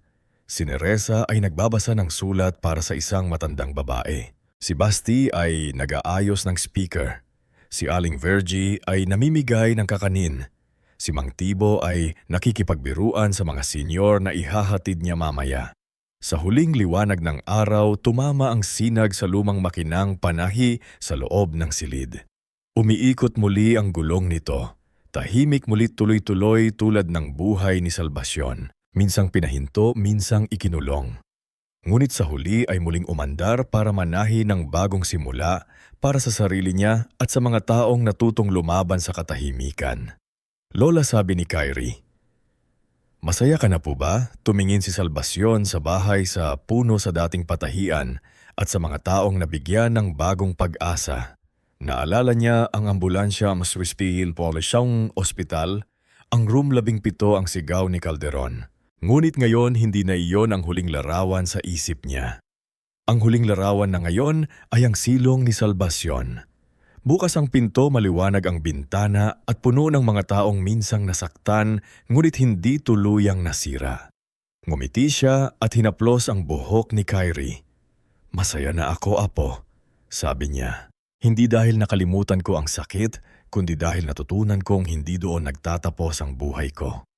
Speaker 1: Si Neresa ay nagbabasa ng sulat para sa isang matandang babae. Si Basti ay nag-aayos ng speaker. Si Aling Vergie ay namimigay ng kakanin. Si Mang Tibo ay nakikipagbiruan sa mga senyor na ihahatid niya mamaya. Sa huling liwanag ng araw, tumama ang sinag sa lumang makinang panahi sa loob ng silid. Umiikot muli ang gulong nito. Tahimik muli tuloy-tuloy tulad ng buhay ni Salvacion. Minsang pinahinto, minsang ikinulong. Ngunit sa huli ay muling umandar para manahi ng bagong simula para sa sarili niya at sa mga taong natutong lumaban sa katahimikan. Lola, sabi ni Kyrie, "Masaya ka na po ba?" Tumingin si Salvacion sa bahay sa puno sa dating patahian at sa mga taong nabigyan ng bagong pag-asa. Naalala niya ang ambulansya sa Swispiel Polishang Ospital, ang room 17 ang sigaw ni Calderon. Ngunit ngayon hindi na iyon ang huling larawan sa isip niya. Ang huling larawan na ngayon ay ang silong ni Salvacion. Bukas ang pinto, maliwanag ang bintana at puno ng mga taong minsang nasaktan ngunit hindi tuluyang nasira. Ngumiti siya at hinaplos ang buhok ni Kyrie. "Masaya na ako, apo," sabi niya. "Hindi dahil nakalimutan ko ang sakit, kundi dahil natutunan kong hindi doon nagtatapos ang buhay ko."